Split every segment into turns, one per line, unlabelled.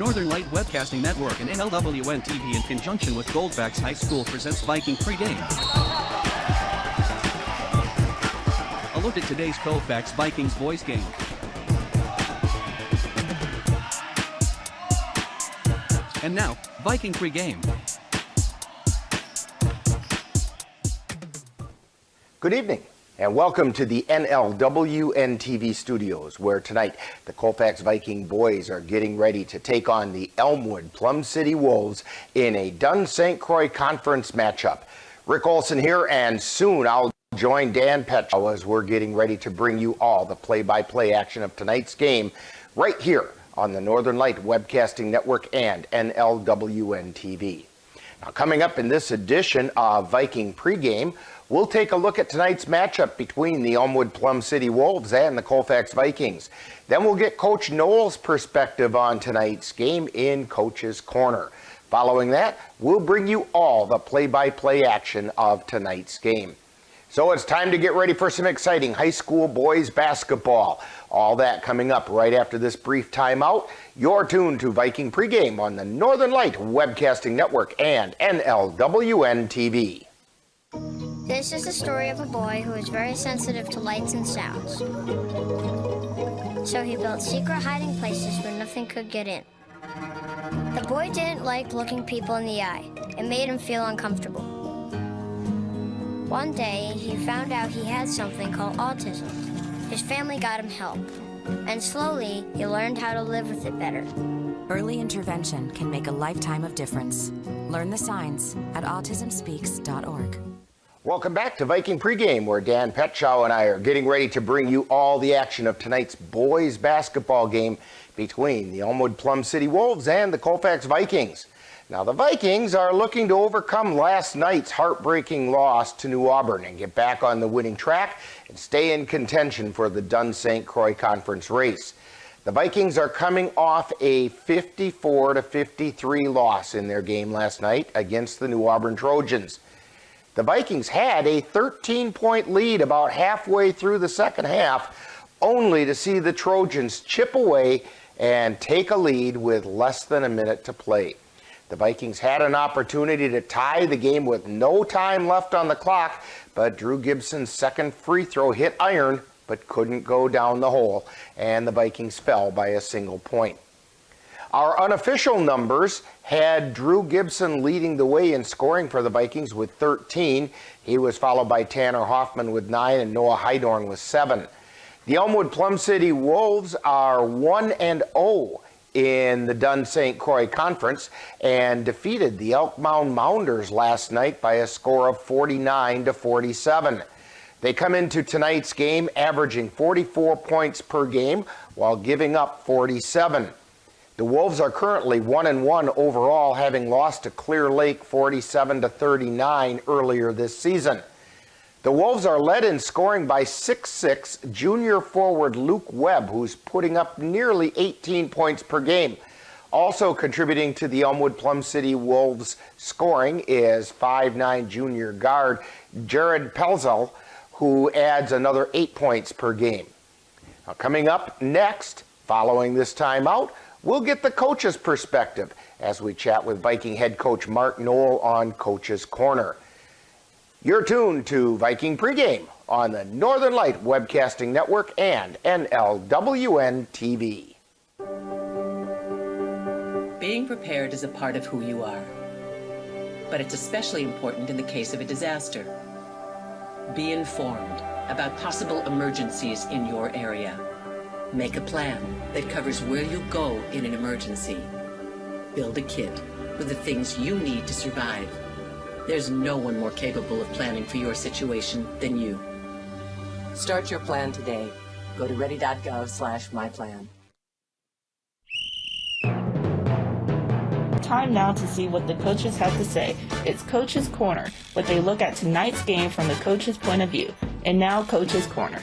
Northern Light Webcasting Network and NLWN TV in conjunction with Colfax High School presents Viking pregame. A look at today's Colfax Vikings boys game. And now, Viking pregame.
Good evening, and welcome to the NLWN TV studios, where tonight the Colfax Viking boys are getting ready to take on the Elmwood Plum City Wolves in a Dunn-St. Croix Conference matchup. Rick Olson here, and soon I'll join Dan Petchow as we're getting ready to bring you all the play-by-play action of tonight's game right here on the Northern Light Webcasting Network and NLWN TV. Now, coming up in this edition of Viking pregame, we'll take a look at tonight's matchup between the Elmwood Plum City Wolves and the Colfax Vikings. Then we'll get Coach Noel's perspective on tonight's game in Coach's Corner. Following that, we'll bring you all the play-by-play action of tonight's game. So it's time to get ready for some exciting high school boys basketball. All that coming up right after this brief timeout. You're tuned to Viking pregame on the Northern Light Webcasting Network and NLWN TV.
This is the story of a boy who is very sensitive to lights and sounds. So he built secret hiding places where nothing could get in. The boy didn't like looking people in the eye. It made him feel uncomfortable. One day, he found out he had something called autism. His family got him help, and slowly, he learned how to live with it better.
Early intervention can make a lifetime of difference. Learn the signs at autismspeaks.org.
Welcome back to Viking pregame, where Dan Petchow and I are getting ready to bring you all the action of tonight's boys basketball game between the Elmwood Plum City Wolves and the Colfax Vikings. Now, the Vikings are looking to overcome last night's heartbreaking loss to New Auburn and get back on the winning track and stay in contention for the Dunn-St. Croix Conference race. The Vikings are coming off a 54-53 loss in their game last night against the New Auburn Trojans. The Vikings had a 13-point lead about halfway through the second half, only to see the Trojans chip away and take a lead with less than a minute to play. The Vikings had an opportunity to tie the game with no time left on the clock, but Drew Gibson's second free throw hit iron, but couldn't go down the hole, and the Vikings fell by a single point. Our unofficial numbers had Drew Gibson leading the way in scoring for the Vikings with 13. He was followed by Tanner Hoffman with 9 and Noah Hydorn with 7. The Elmwood Plum City Wolves are 1-0 in the Dunn-St. Croix Conference and defeated the Elk Mound Mounders last night by a score of 49-47. They come into tonight's game averaging 44 points per game while giving up 47. The Wolves are currently 1-1 overall, having lost to Clear Lake 47-39 earlier this season. The Wolves are led in scoring by 6'6" junior forward Luke Webb, who's putting up nearly 18 points per game. Also contributing to the Elmwood Plum City Wolves scoring is 5'9" junior guard Jared Pelzel, who adds another 8 points per game. Now, coming up next, following this timeout, we'll get the coach's perspective as we chat with Viking head coach Mark Noel on Coach's Corner. You're tuned to Viking pregame on the Northern Light Webcasting Network and NLWN TV.
Being prepared is a part of who you are, but it's especially important in the case of a disaster. Be informed about possible emergencies in your area. Make a plan that covers where you go in an emergency. Build a kit with the things you need to survive. There's no one more capable of planning for your situation than you. Start your plan today. Go to ready.gov/myplan.
Time now to see what the coaches have to say. It's Coach's Corner, what they look at tonight's game from the coach's point of view. And now, Coach's Corner.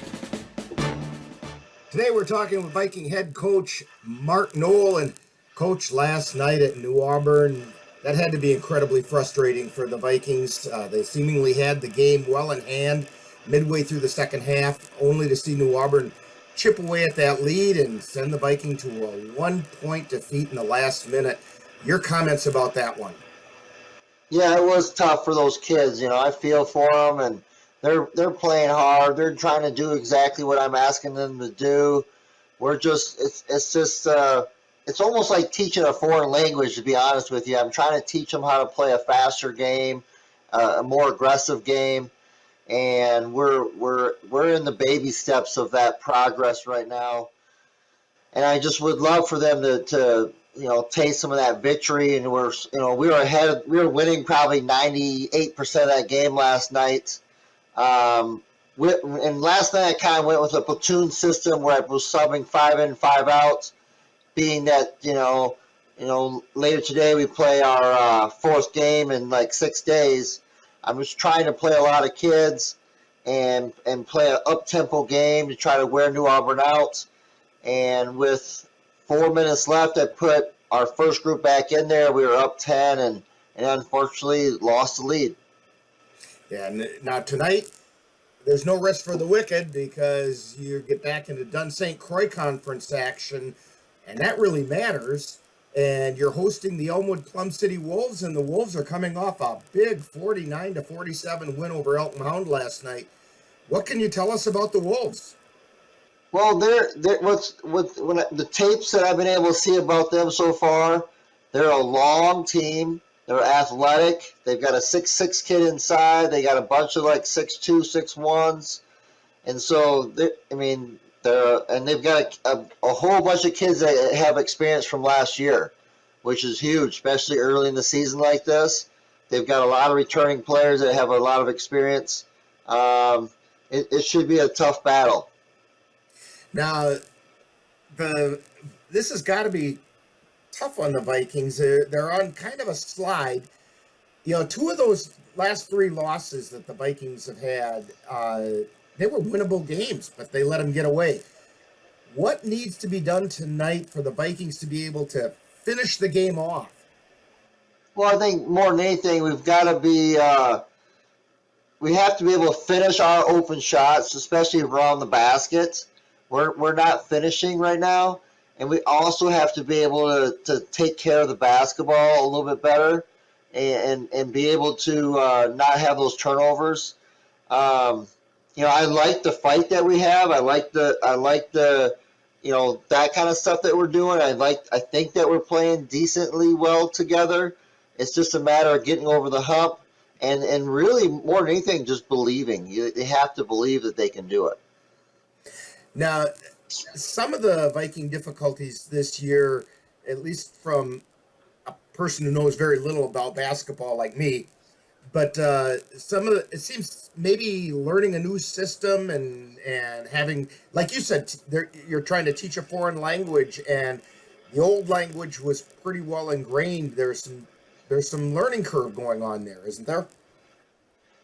Today we're talking with Viking head coach Mark Noel. And coach, last night at New Auburn, that had to be incredibly frustrating for the Vikings. They seemingly had the game well in hand midway through the second half, only to see New Auburn chip away at that lead and send the Viking to a 1-point defeat in the last minute. Your comments about that one?
Yeah, it was tough for those kids. I feel for them, and they're playing hard. They're trying to do exactly what I'm asking them to do. It's almost like teaching a foreign language, to be honest with you. I'm trying to teach them how to play a faster game, a more aggressive game, and we're in the baby steps of that progress right now. And I just would love for them to taste some of that victory. And we were ahead. We were winning probably 98% of that game last night. And last night I kind of went with a platoon system where I was subbing 5 in, 5 out. Being that later today we play our fourth game in like 6 days. I'm just trying to play a lot of kids and play an up-tempo game to try to wear New Auburn out. And with 4 minutes left, I put our first group back in there. We were up 10 and unfortunately lost the lead.
Yeah, now tonight, there's no rest for the wicked because you get back into Dunn St. Croix Conference action, and that really matters. And you're hosting the Elmwood Plum City Wolves, and the Wolves are coming off a big 49-47 win over Elton Hound last night. What can you tell us about the Wolves?
Well, when the tapes that I've been able to see about them so far, they're a long team. They're athletic. They've got a 6'6" kid inside. They got a bunch of like 6'2", 6'1s, and so they've got a whole bunch of kids that have experience from last year, which is huge, especially early in the season like this. They've got a lot of returning players that have a lot of experience. It should be a tough battle.
Now, this has got to be tough on the Vikings. They're on kind of a slide. Two of those last 3 losses that the Vikings have had, they were winnable games, but they let them get away. What needs to be done tonight for the Vikings to be able to finish the game off?
Well, I think more than anything, we've got to be we have to be able to finish our open shots, especially around the basket. We're not finishing right now, and we also have to be able to take care of the basketball a little bit better and be able to not have those turnovers. I like the fight that we have. I like the that kind of stuff that we're doing. I think that we're playing decently well together. It's just a matter of getting over the hump and really more than anything, just believing. They have to believe that they can do it.
Now, some of the Viking difficulties this year, at least from a person who knows very little about basketball like me, but it seems maybe learning a new system and having, like you said, you're trying to teach a foreign language, and the old language was pretty well ingrained. There's some learning curve going on there, isn't there?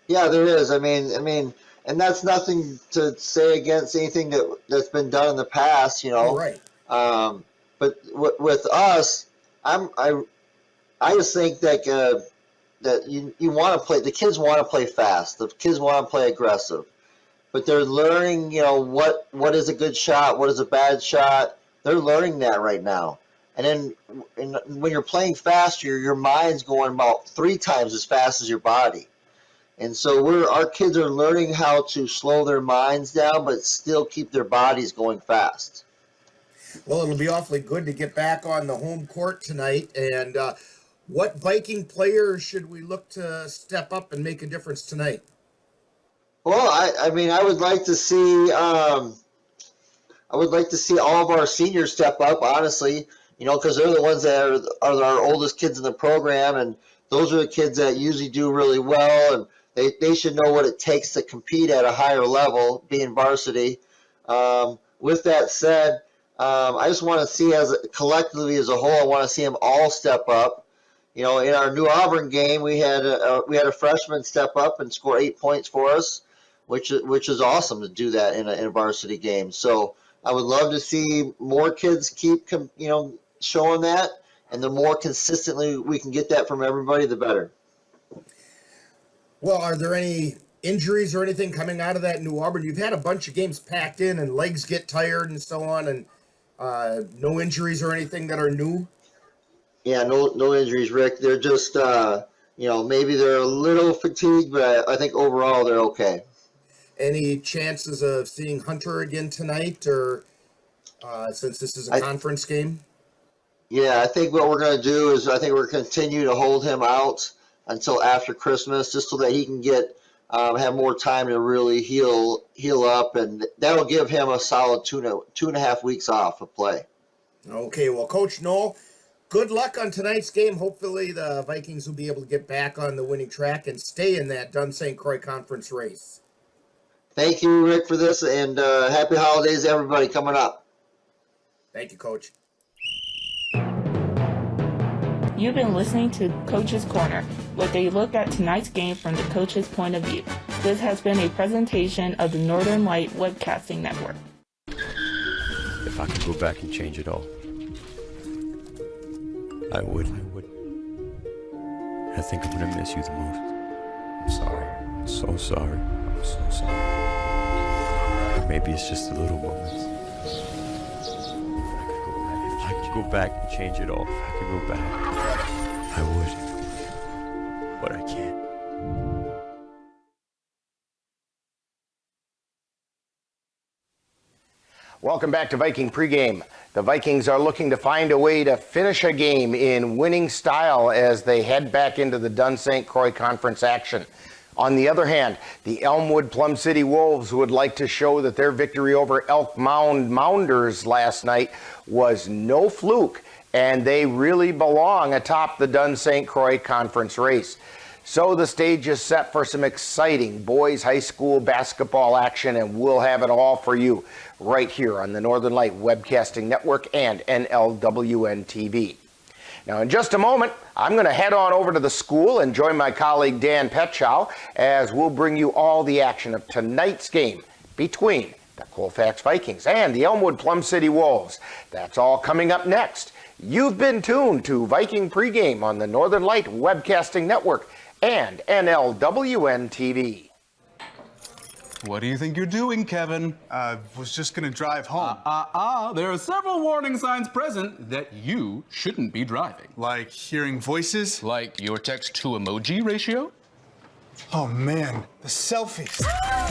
Yeah, there is. I mean, and that's nothing to say against anything that's been done in the past,
Oh, right.
But with us, I just think that you want to play. The kids want to play fast. The kids want to play aggressive, but they're learning. What is a good shot? What is a bad shot? They're learning that right now. And then when you're playing faster, your mind's going about 3 times as fast as your body. And so our kids are learning how to slow their minds down, but still keep their bodies going fast.
Well, it'll be awfully good to get back on the home court tonight. And what Viking players should we look to step up and make a difference tonight?
Well, I would like to see all of our seniors step up, honestly, because they're the ones that are our oldest kids in the program, and those are the kids that usually do really well, and they should know what it takes to compete at a higher level, being varsity. With that said, I just want to see collectively as a whole, I want to see them all step up. In our New Auburn game, we had a freshman step up and score 8 points for us, which is awesome to do that in a varsity game. So I would love to see more kids keep showing that, and the more consistently we can get that from everybody, the better.
Well, are there any injuries or anything coming out of that New Auburn? You've had a bunch of games packed in and legs get tired and so on, and no injuries or anything that are new?
Yeah, no injuries, Rick. They're just, maybe they're a little fatigued, but I think overall they're okay.
Any chances of seeing Hunter again tonight, or since this is a conference game?
Yeah, I think what we're going to do is I think we're going to continue to hold him out until after Christmas, just so that he can get have more time to really heal up, and that'll give him a solid two and a half weeks off of play.
Okay, well, Coach Knoll, good luck on tonight's game. Hopefully the Vikings will be able to get back on the winning track and stay in that Dunn St. Croix Conference race.
Thank you, Rick, for this, and happy holidays to everybody coming up.
Thank you, Coach.
You've been listening to Coach's Corner, where they look at tonight's game from the coach's point of view. This has been a presentation of the Northern Light Webcasting Network.
If I could go back and change it all, I would. I think I'm gonna miss you the most. I'm sorry. I'm so sorry. I'm so sorry. Maybe it's just the little moments. If I could go back and change it all, if I could go back, I would. But I can't.
Welcome back to Viking Pregame. The Vikings are looking to find a way to finish a game in winning style as they head back into the Dunn St. Croix Conference action. On the other hand, the Elmwood Plum City Wolves would like to show that their victory over Elk Mound Mounders last night was no fluke, and they really belong atop the Dunn St. Croix Conference race. So the stage is set for some exciting boys high school basketball action, and we'll have it all for you right here on the Northern Light Webcasting Network and NLWN TV. Now, in just a moment, I'm going to head on over to the school and join my colleague Dan Petchow as we'll bring you all the action of tonight's game between the Colfax Vikings and the Elmwood Plum City Wolves. That's all coming up next. You've been tuned to Viking Pregame on the Northern Light Webcasting Network and NLWN TV.
What do you think you're doing, Kevin?
Was just gonna drive home.
There are several warning signs present that you shouldn't be driving.
Like hearing voices?
Like your text-to-emoji ratio?
Oh man, the selfies.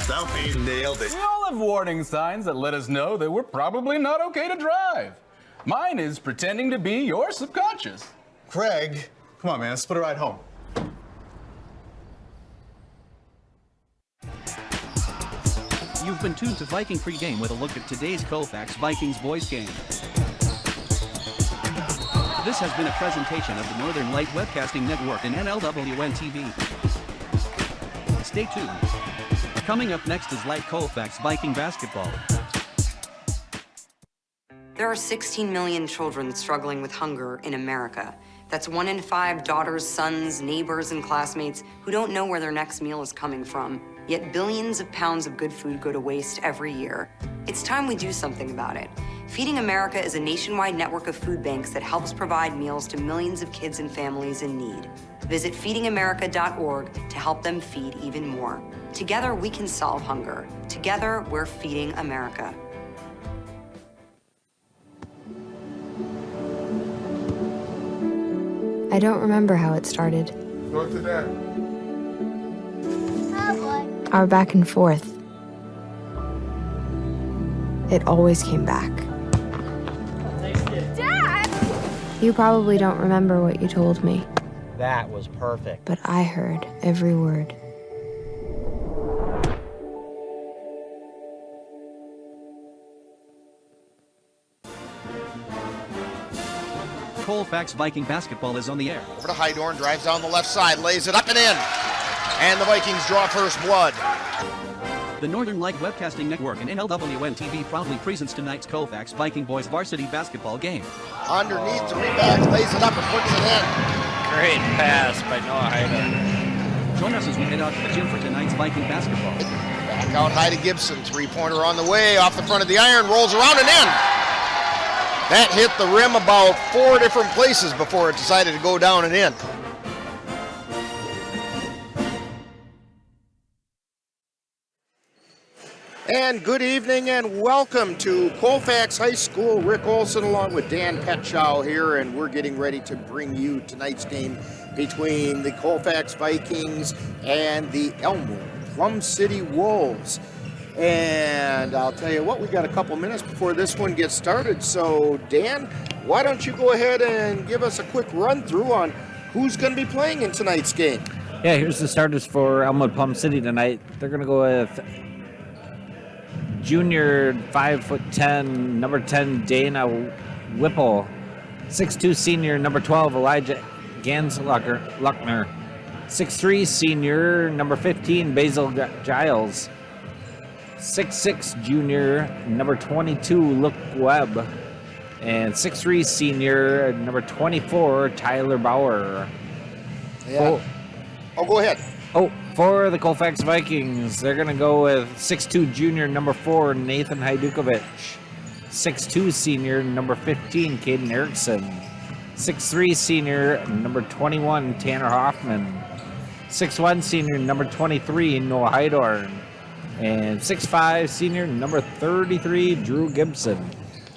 Selfie, nailed it.
We all have warning signs that let us know that we're probably not okay to drive. Mine is pretending to be your subconscious.
Craig, come on man, let's split a ride home.
You've been tuned to Viking Pregame with a look at today's Colfax Vikings boys game. This has been a presentation of the Northern Light Webcasting Network and NLWN TV. Stay tuned. Coming up next is Light Colfax Viking basketball.
There are 16 million children struggling with hunger in America. That's 1 in 5 daughters, sons, neighbors, and classmates who don't know where their next meal is coming from. Yet billions of pounds of good food go to waste every year. It's time we do something about it. Feeding America is a nationwide network of food banks that helps provide meals to millions of kids and families in need. Visit feedingamerica.org to help them feed even more. Together, we can solve hunger. Together, we're feeding America.
I don't remember how it started.
Go to that.
Our back and forth. It always came back. Dad! You probably don't remember what you told me.
That was perfect.
But I heard every word.
Colfax Viking basketball is on the air.
Over to Hydorn, drives down the left side, lays it up and in. And the Vikings draw first blood.
The Northern Light Webcasting Network and NLWN TV proudly presents tonight's Colfax Viking boys varsity basketball game.
Underneath the rebound, lays it up and puts it in.
Great pass by Noah Hyder.
Join us as we head out to the gym for tonight's Viking basketball.
Back out high to Gibson, three-pointer on the way, off the front of the iron, rolls around and in. That hit the rim about 4 different places before it decided to go down and in. And good evening and welcome to Colfax High School. Rick Olson along with Dan Petschow here, and we're getting ready to bring you tonight's game between the Colfax Vikings and the Elmwood Plum City Wolves. And I'll tell you what, we got a couple minutes before this one gets started. So Dan, why don't you go ahead and give us a quick run through on who's going to be playing in tonight's game?
Yeah, here's the starters for Elmwood Plum City tonight. They're going to go with junior 5'10", number 10, Dana Whipple. 6'2", senior, number 12, Elijah Gansluckner. 6'3", senior, number 15, Basil Giles. 6'6", junior, number 22, Luke Webb. And 6'3", senior, number 24, Tyler Bauer.
Yeah. Oh, go ahead.
Oh, for the Colfax Vikings, they're going to go with 6'2", junior, number 4, Nathan Hajdukovic. 6'2", senior, number 15, Caden Erickson. 6'3", senior, number 21, Tanner Hoffman. 6'1", senior, number 23, Noah Heidorn. And 6'5", senior, number 33, Drew Gibson.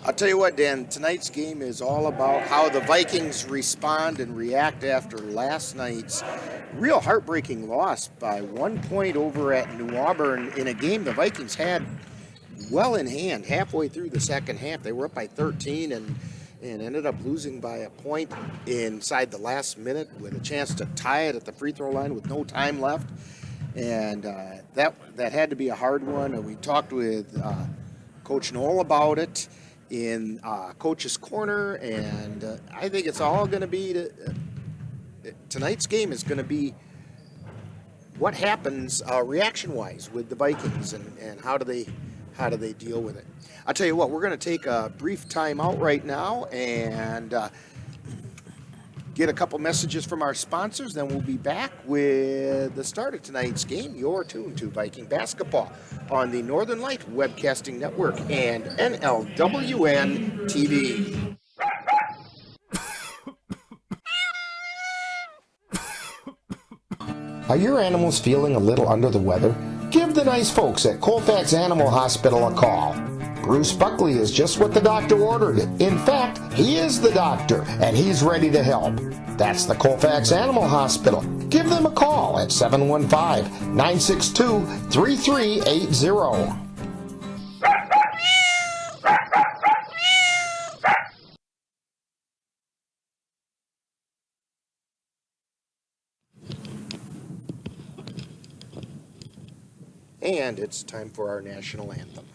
I'll tell you what, Dan, tonight's game is all about how the Vikings respond and react after last night's real heartbreaking loss by 1 point over at New Auburn in a game the Vikings had well in hand halfway through the second half. They were up by 13 and ended up losing by a point inside the last minute with a chance to tie it at the free throw line with no time left. And that had to be a hard one. We talked with Coach Knoll about it in Coach's Corner, and I think it's all going to be tonight's game is going to be what happens reaction-wise with the Vikings and how do they deal with it. I'll tell you what, we're going to take a brief time out right now and get a couple messages from our sponsors, then we'll be back with the start of tonight's game. You're tuned to Viking Basketball on the Northern Light Webcasting Network and NLWN TV. Are your animals feeling a little under the weather? Give the nice folks at Colfax Animal Hospital a call. Bruce Buckley is just what the doctor ordered. In fact, he is the doctor, and he's ready to help. That's the Colfax Animal Hospital. Give them a call at 715-962-3380. And it's time for our national anthem.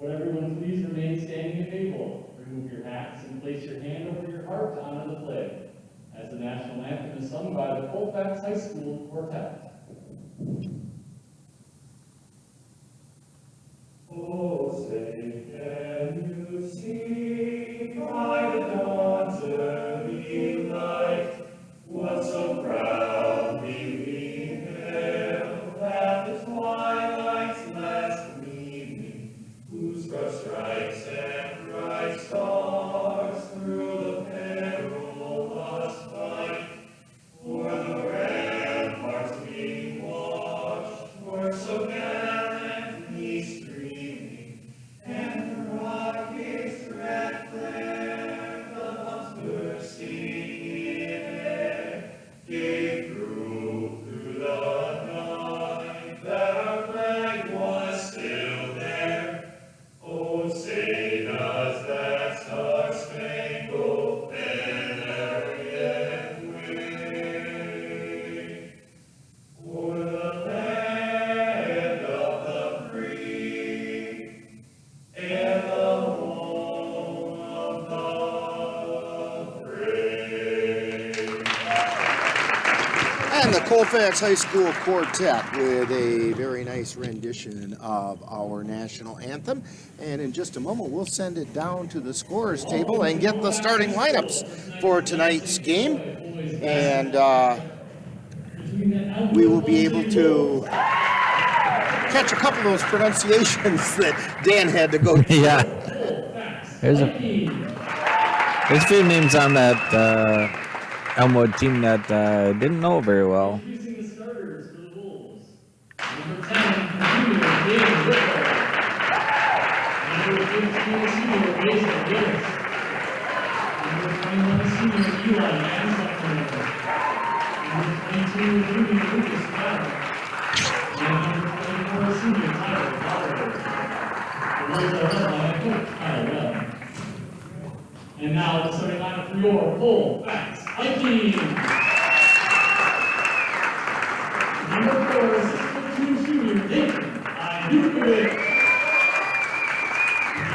Would everyone please remain standing if able? Remove your hats and place your hand over your heart to honor the flag, as the national anthem is sung by the Colfax High School Quartet. Oh, say, can you see by the dawn's early light what so proudly we hailed at the twilight's last gleaming, whose broad stripes and bright stars through the perilous fight for the ramparts we watched were so gallantly streaming, and the rocket's red flare, the bombs bursting in air, gave proof through the night that our flag was still there. Oh, say does that star-spangled banner yet wave o'er the land of the free and the home of the brave?
And the Colfax High School Quartet with a very nice rendition of our national anthem. And in just a moment, we'll send it down to the scorer's table and get the starting lineups for tonight's game. And we will be able to catch a couple of those pronunciations that Dan had to go through.
Yeah.
Colfax
There's a few names on that Elmwood team that didn't know very well.
Introducing the starters for the Wolves. Number 10, junior David Whipple. Number 15, senior Jason Gillis. Number 21, senior Eli Manslaughter. Number 22, junior Lucas Brown. And number 24, senior Tyler Fowler. The Wolves are led by head coach Kyle Webb. And now the starting lineup for your Colfax Vikings. Number 4, 6'2" junior Nathan Idukovic.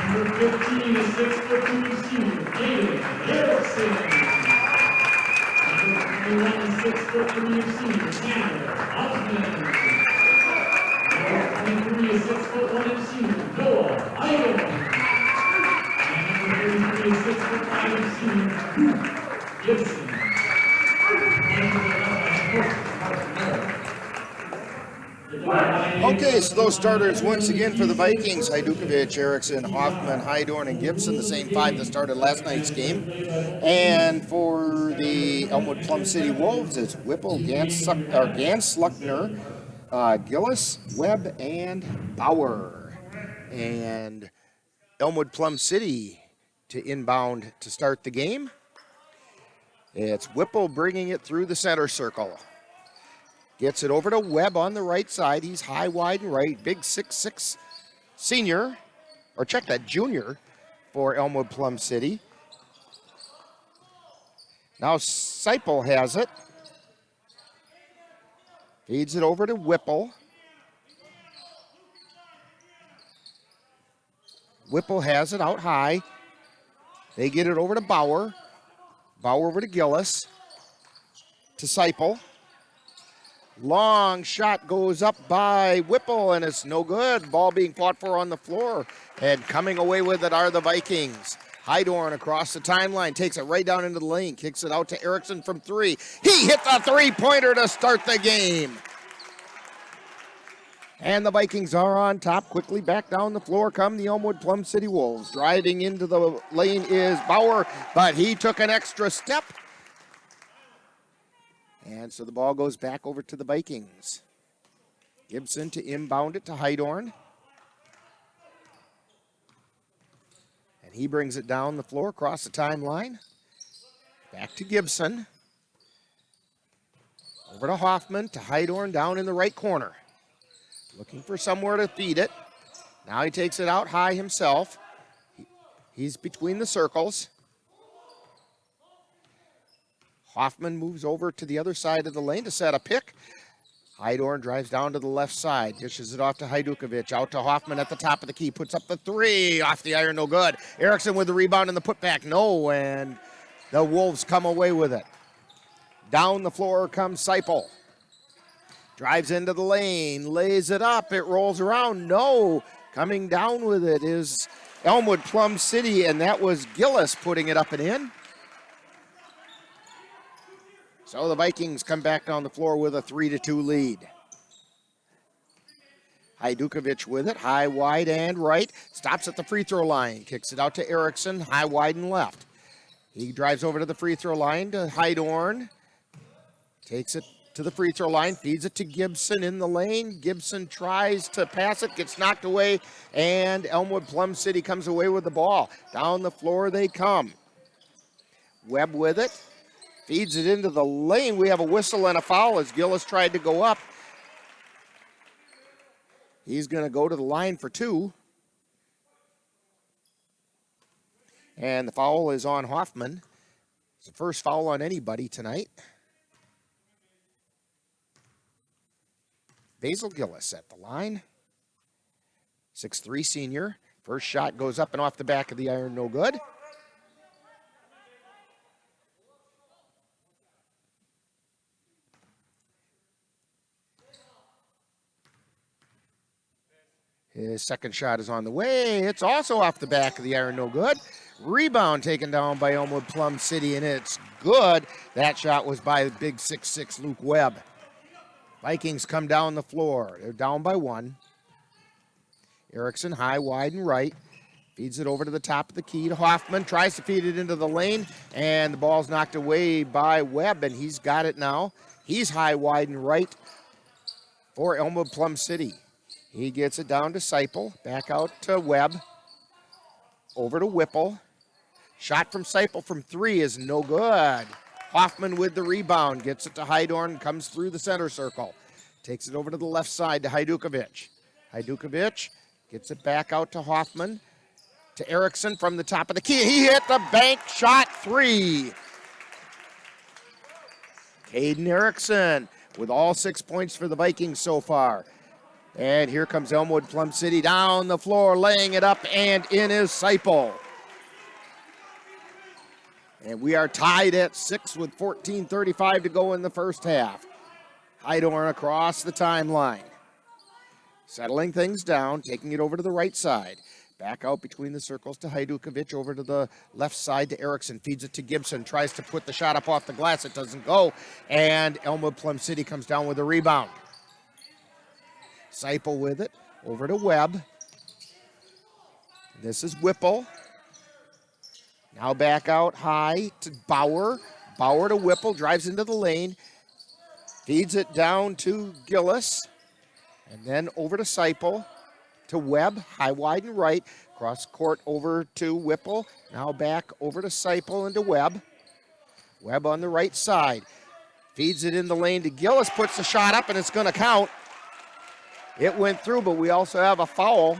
Number 15 is 6'2" senior David Erickson. Number 21 is 6'3" senior Samuel Osmond. Number 23 is 6'1" senior Noah Idle. And number 33 is 6'5" senior Luke Gibson.
Okay, so those starters once again for the Vikings: Hajdukovic, Erickson, Hoffman, Heidorn, and Gibson, the same five that started last night's game. And for the Elmwood Plum City Wolves, it's Whipple, Gansluckner, Gillis, Webb, and Bauer. And Elmwood Plum City to inbound to start the game. It's Whipple bringing it through the center circle. Gets it over to Webb on the right side. He's high, wide, and right. Big 6'6" senior, or check that, junior for Elmwood Plum City. Now Seipel has it. Feeds it over to Whipple. Whipple has it out high. They get it over to Bauer. Bauer over to Gillis. To Seipel. Long shot goes up by Whipple, and it's no good. Ball being fought for on the floor. And coming away with it are the Vikings. Heidorn across the timeline, takes it right down into the lane, kicks it out to Erickson from three. He hit the three-pointer to start the game. And the Vikings are on top. Quickly back down the floor come the Elmwood Plum City Wolves. Driving into the lane is Bauer, but he took an extra step. And so the ball goes back over to the Vikings. Gibson to inbound it to Heidorn. And he brings it down the floor across the timeline. Back to Gibson. Over to Hoffman, to Heidorn down in the right corner. Looking for somewhere to feed it. Now he takes it out high himself. He's between the circles. Hoffman moves over to the other side of the lane to set a pick. Heidorn drives down to the left side, dishes it off to Hajdukovic, out to Hoffman at the top of the key, puts up the three, off the iron, no good. Erickson with the rebound and the putback, no, and the Wolves come away with it. Down the floor comes Seipel. Drives into the lane, lays it up, it rolls around, no. Coming down with it is Elmwood Plum City, and that was Gillis putting it up and in. So the Vikings come back down the floor with a 3-2 lead. Hajdukovic with it, high, wide, and right. Stops at the free throw line. Kicks it out to Erickson, high, wide, and left. He drives over to the free throw line to Heidorn. Takes it to the free throw line, feeds it to Gibson in the lane. Gibson tries to pass it, gets knocked away, and Elmwood Plum City comes away with the ball. Down the floor they come. Webb with it. Feeds it into the lane. We have a whistle and a foul as Gillis tried to go up. He's going to go to the line for two. And the foul is on Hoffman. It's the first foul on anybody tonight. Basil Gillis at the line. 6'3" senior. First shot goes up and off the back of the iron, no good. His second shot is on the way. It's also off the back of the iron, no good. Rebound taken down by Elmwood Plum City, and it's good. That shot was by the big 6'6" Luke Webb. Vikings come down the floor. They're down by one. Erickson high, wide, and right. Feeds it over to the top of the key to Hoffman. Tries to feed it into the lane, and the ball's knocked away by Webb, and he's got it now. He's high, wide, and right for Elmwood Plum City. He gets it down to Seipel. Back out to Webb. Over to Whipple. Shot from Seipel from 3 is no good. Hoffman with the rebound. Gets it to Hydorn. Comes through the center circle. Takes it over to the left side to Hajdukovic. Hajdukovic gets it back out to Hoffman. To Erickson from the top of the key. He hit the bank shot 3. Caden Erickson with all 6 points for the Vikings so far. And here comes Elmwood Plum City down the floor, laying it up, and in is Seipel. And we are tied at 6 with 14:35 to go in the first half. Hydorn across the timeline. Settling things down, taking it over to the right side. Back out between the circles to Hajdukovic, over to the left side to Erickson. Feeds it to Gibson, tries to put the shot up off the glass. It doesn't go, and Elmwood Plum City comes down with a rebound. Seipel with it, over to Webb. This is Whipple. Now back out high to Bauer. Bauer to Whipple, drives into the lane. Feeds it down to Gillis. And then over to Seipel. To Webb, high, wide, and right. Cross court over to Whipple. Now back over to Seipel and to Webb. Webb on the right side. Feeds it in the lane to Gillis, puts the shot up, and it's going to count. It went through, but we also have a foul.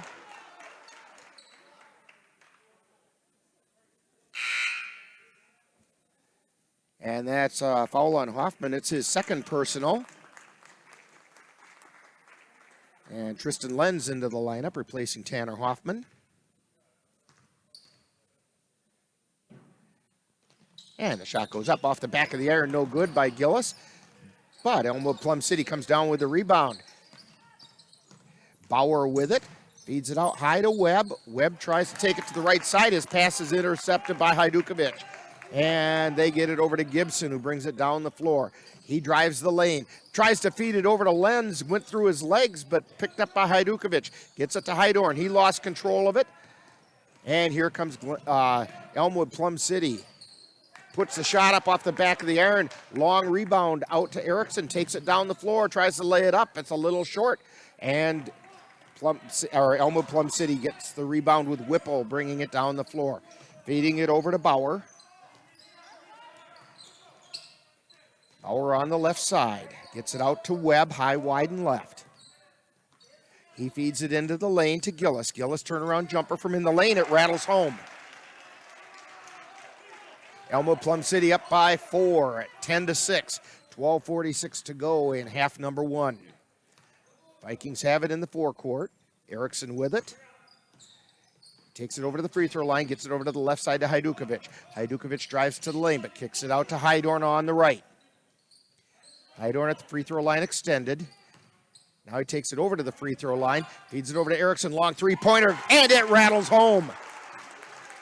And that's a foul on Hoffman. It's his second personal. And Tristan Lenz into the lineup, replacing Tanner Hoffman. And the shot goes up off the back of the iron, no good by Gillis. But Elmwood Plum City comes down with the rebound. Bauer with it, feeds it out high to Webb. Webb tries to take it to the right side. His pass is intercepted by Hajdukovic. And they get it over to Gibson, who brings it down the floor. He drives the lane, tries to feed it over to Lenz, went through his legs, but picked up by Hajdukovic. Gets it to Hydorn. He lost control of it. And here comes Elmwood Plum City. Puts the shot up off the back of the iron. Long rebound out to Erickson. Takes it down the floor, tries to lay it up. It's a little short. And Elmwood Plum City gets the rebound with Whipple, bringing it down the floor. Feeding it over to Bauer. Bauer on the left side. Gets it out to Webb, high, wide, and left. He feeds it into the lane to Gillis. Gillis turnaround jumper from in the lane. It rattles home. Elmwood Plum City up by 4 at 10-6. 12:46 to go in half number 1. Vikings have it in the forecourt. Erickson with it. Takes it over to the free throw line. Gets it over to the left side to Hajdukovic. Hajdukovic drives to the lane, but kicks it out to Hydorn on the right. Hydorn at the free throw line extended. Now he takes it over to the free throw line. Feeds it over to Erickson. Long three-pointer, and it rattles home.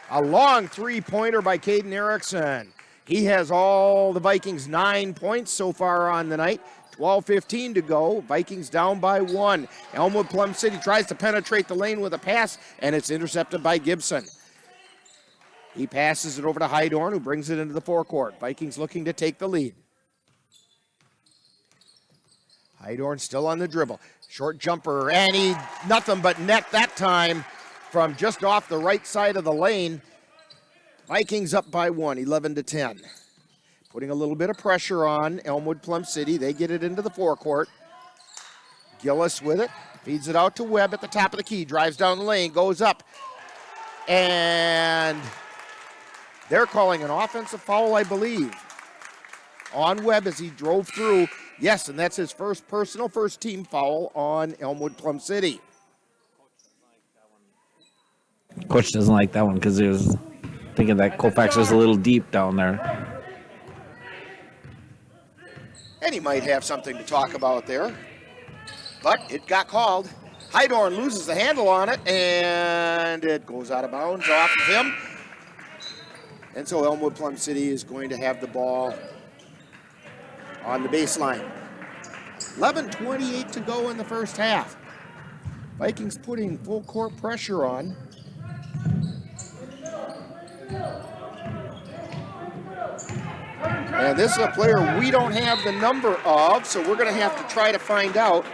A long three-pointer by Caden Erickson. He has all the Vikings 9 points so far on the night. 12:15 to go. Vikings down by 1. Elmwood Plum City tries to penetrate the lane with a pass, and it's intercepted by Gibson. He passes it over to Hydorn, who brings it into the forecourt. Vikings looking to take the lead. Hydorn still on the dribble. Short jumper, and he nothing but net that time from just off the right side of the lane. Vikings up by 1, 11-10. Putting a little bit of pressure on Elmwood Plum City. They get it into the forecourt. Gillis with it. Feeds it out to Webb at the top of the key. Drives down the lane, goes up. And they're calling an offensive foul, I believe, on Webb as he drove through. Yes, and that's his first personal, first team foul on Elmwood Plum City.
Coach doesn't like that one because he was thinking that Colfax was a little deep down there.
And he might have something to talk about there. But it got called. Hydorn loses the handle on it, and it goes out of bounds off of him. And so Elmwood Plum City is going to have the ball on the baseline. 11:28 to go in the first half. Vikings putting full court pressure on. And this is a player we don't have the number of, so we're going to have to try to find out.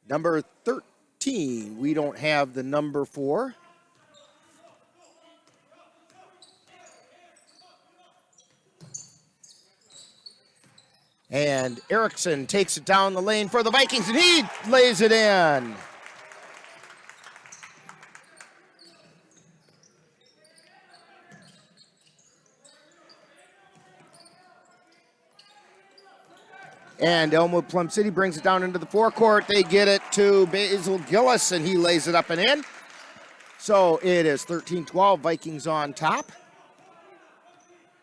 Number 13, we don't have the number for. And Erickson takes it down the lane for the Vikings, and he lays it in. And Elmwood Plum City brings it down into the forecourt. They get it to Basil Gillis, and he lays it up and in. So it is 13-12, Vikings on top.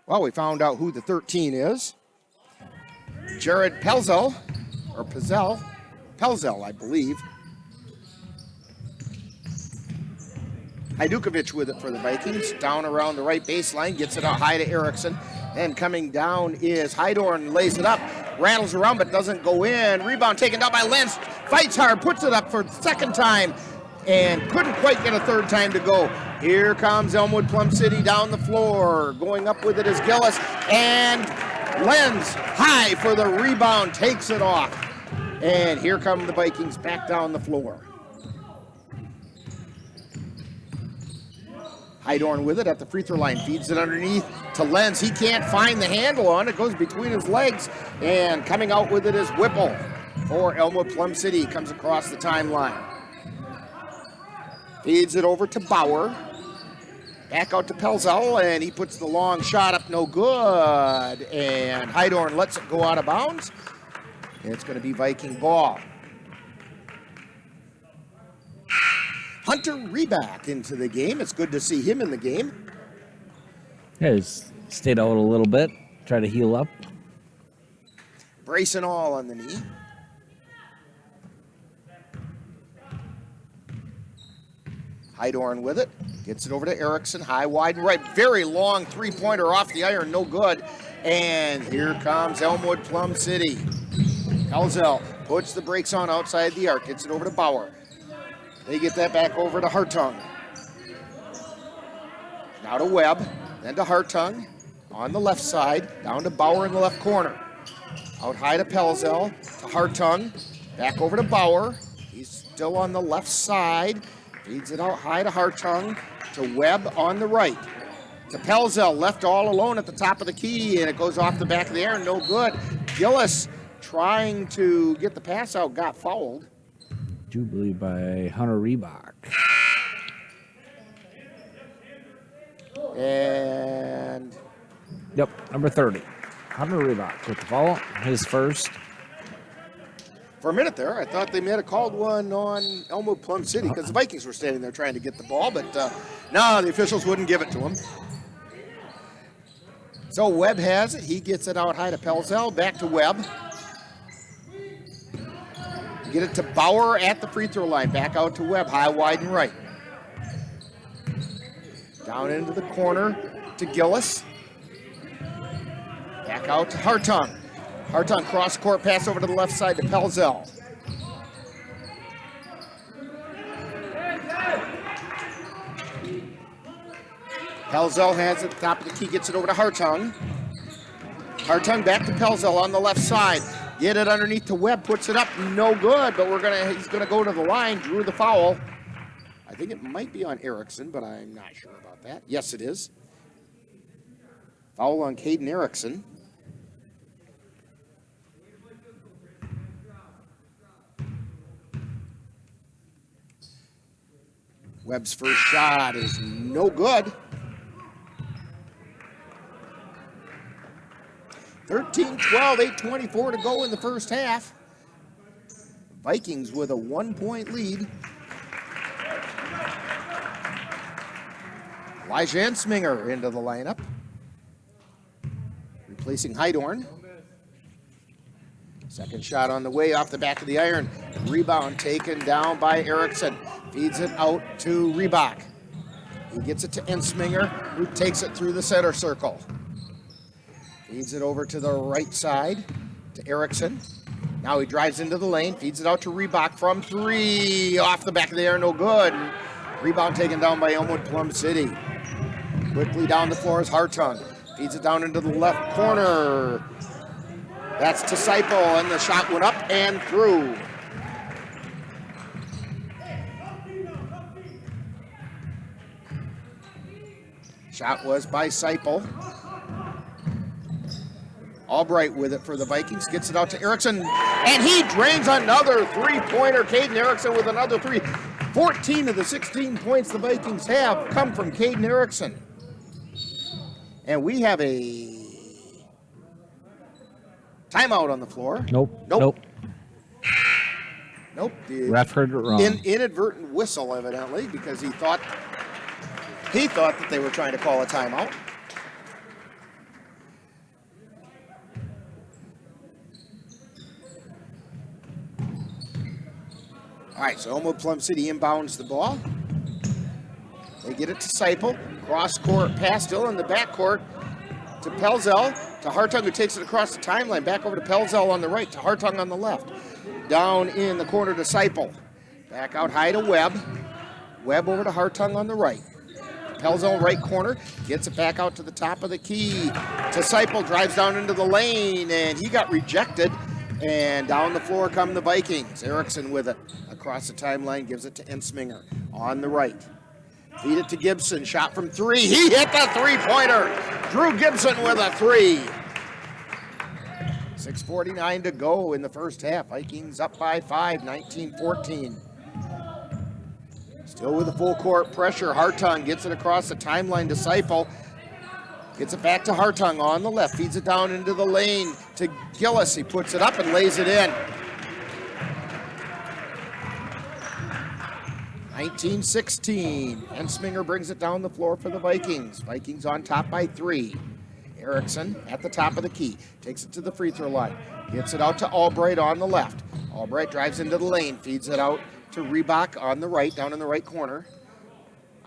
Well, we found out who the 13 is. Jared Pelzel, or Pelzel, I believe. Hajdukovic with it for the Vikings. Down around the right baseline, gets it out high to Erickson. And coming down is Hydorn, lays it up, rattles around but doesn't go in. Rebound taken down by Lenz, fights hard, puts it up for the second time, and couldn't quite get a third time to go. Here comes Elmwood Plum City down the floor. Going up with it is Gillis, and Lenz high for the rebound, takes it off. And here come the Vikings back down the floor. Hydorn with it at the free throw line, feeds it underneath to Lenz. He can't find the handle on it, goes between his legs, and coming out with it is Whipple for Elmwood Plum City. Comes across the timeline. Feeds it over to Bauer. Back out to Pelzel, and he puts the long shot up, no good. And Hydorn lets it go out of bounds. It's going to be Viking ball. Hunter Reback into the game. It's good to see him in the game.
Yeah, he's stayed out a little bit, try to heal up.
Brace and all on the knee. Hydorn with it. Gets it over to Erickson. High, wide, and right. Very long three-pointer off the iron. No good. And here comes Elmwood Plum City. Pelzel puts the brakes on outside the arc. Gets it over to Bauer. They get that back over to Hartung. Now to Webb. Then to Hartung. On the left side. Down to Bauer in the left corner. Out high to Pelzel. To Hartung. Back over to Bauer. He's still on the left side. Feeds it out high to Hartung. To Webb on the right. To Pelzel, left all alone at the top of the key, and it goes off the back of the air, no good. Gillis trying to get the pass out, got fouled.
Do believe by Hunter Reback.
And
yep, number 30. Hunter Reback with the foul, his first.
For a minute there, I thought they may have called one on Elmwood Plum City because the Vikings were standing there trying to get the ball, but no, the officials wouldn't give it to him. So Webb has it. He gets it out high to Pelzel. Back to Webb. Get it to Bauer at the free throw line. Back out to Webb. High, wide, and right. Down into the corner to Gillis. Back out to Hartung. Hartung cross-court pass over to the left side to Pelzel. Pelzel has it at the top of the key, gets it over to Hartung. Hartung back to Pelzel on the left side. Get it underneath to Webb, puts it up, no good, but he's gonna go to the line, drew the foul. I think it might be on Erickson, but I'm not sure about that. Yes, it is. Foul on Caden Erickson. Webb's first shot is no good. 13-12, 8:24 to go in the first half. Vikings with a 1-point lead. Elijah Ensminger into the lineup. Replacing Hydorn. Second shot on the way off the back of the iron. Rebound taken down by Erickson. Feeds it out to Reback. He gets it to Ensminger, who takes it through the center circle. Feeds it over to the right side to Erickson. Now he drives into the lane, feeds it out to Reebok from 3. Off the back of the air, no good. Rebound taken down by Elmwood Plum City. Quickly down the floor is Hartung. Feeds it down into the left corner. That's to Seipel, and the shot went up and through. Shot was by Seipel. Albright with it for the Vikings. Gets it out to Erickson, and he drains another three-pointer. Caden Erickson with another 3. 14 of the 16 points the Vikings have come from Caden Erickson. And we have a timeout on the floor.
Nope.
The
Ref heard it wrong.
Inadvertent whistle, evidently, because he thought that they were trying to call a timeout. All right, so Elmwood Plum City inbounds the ball. They get it to Seipel. Cross-court pass still in the backcourt to Pelzel, to Hartung, who takes it across the timeline. Back over to Pelzel on the right, to Hartung on the left. Down in the corner to Seipel. Back out high to Webb. Webb over to Hartung on the right. Pelzel right corner, gets it back out to the top of the key. To Seipel, drives down into the lane, and he got rejected. And down the floor come the Vikings. Erickson with it. Across the timeline, gives it to Ensminger on the right. Feed it to Gibson, shot from 3. He hit the three-pointer. Drew Gibson with a 3. 6:49 to go in the first half. Vikings up by 5, 19-14. Still with the full court pressure. Hartung gets it across the timeline to Seipel. Gets it back to Hartung on the left. Feeds it down into the lane to Gillis. He puts it up and lays it in. 19-16. Ensminger brings it down the floor for the Vikings. Vikings on top by 3. Erickson at the top of the key. Takes it to the free throw line. Gets it out to Albright on the left. Albright drives into the lane. Feeds it out to Reebok on the right, down in the right corner.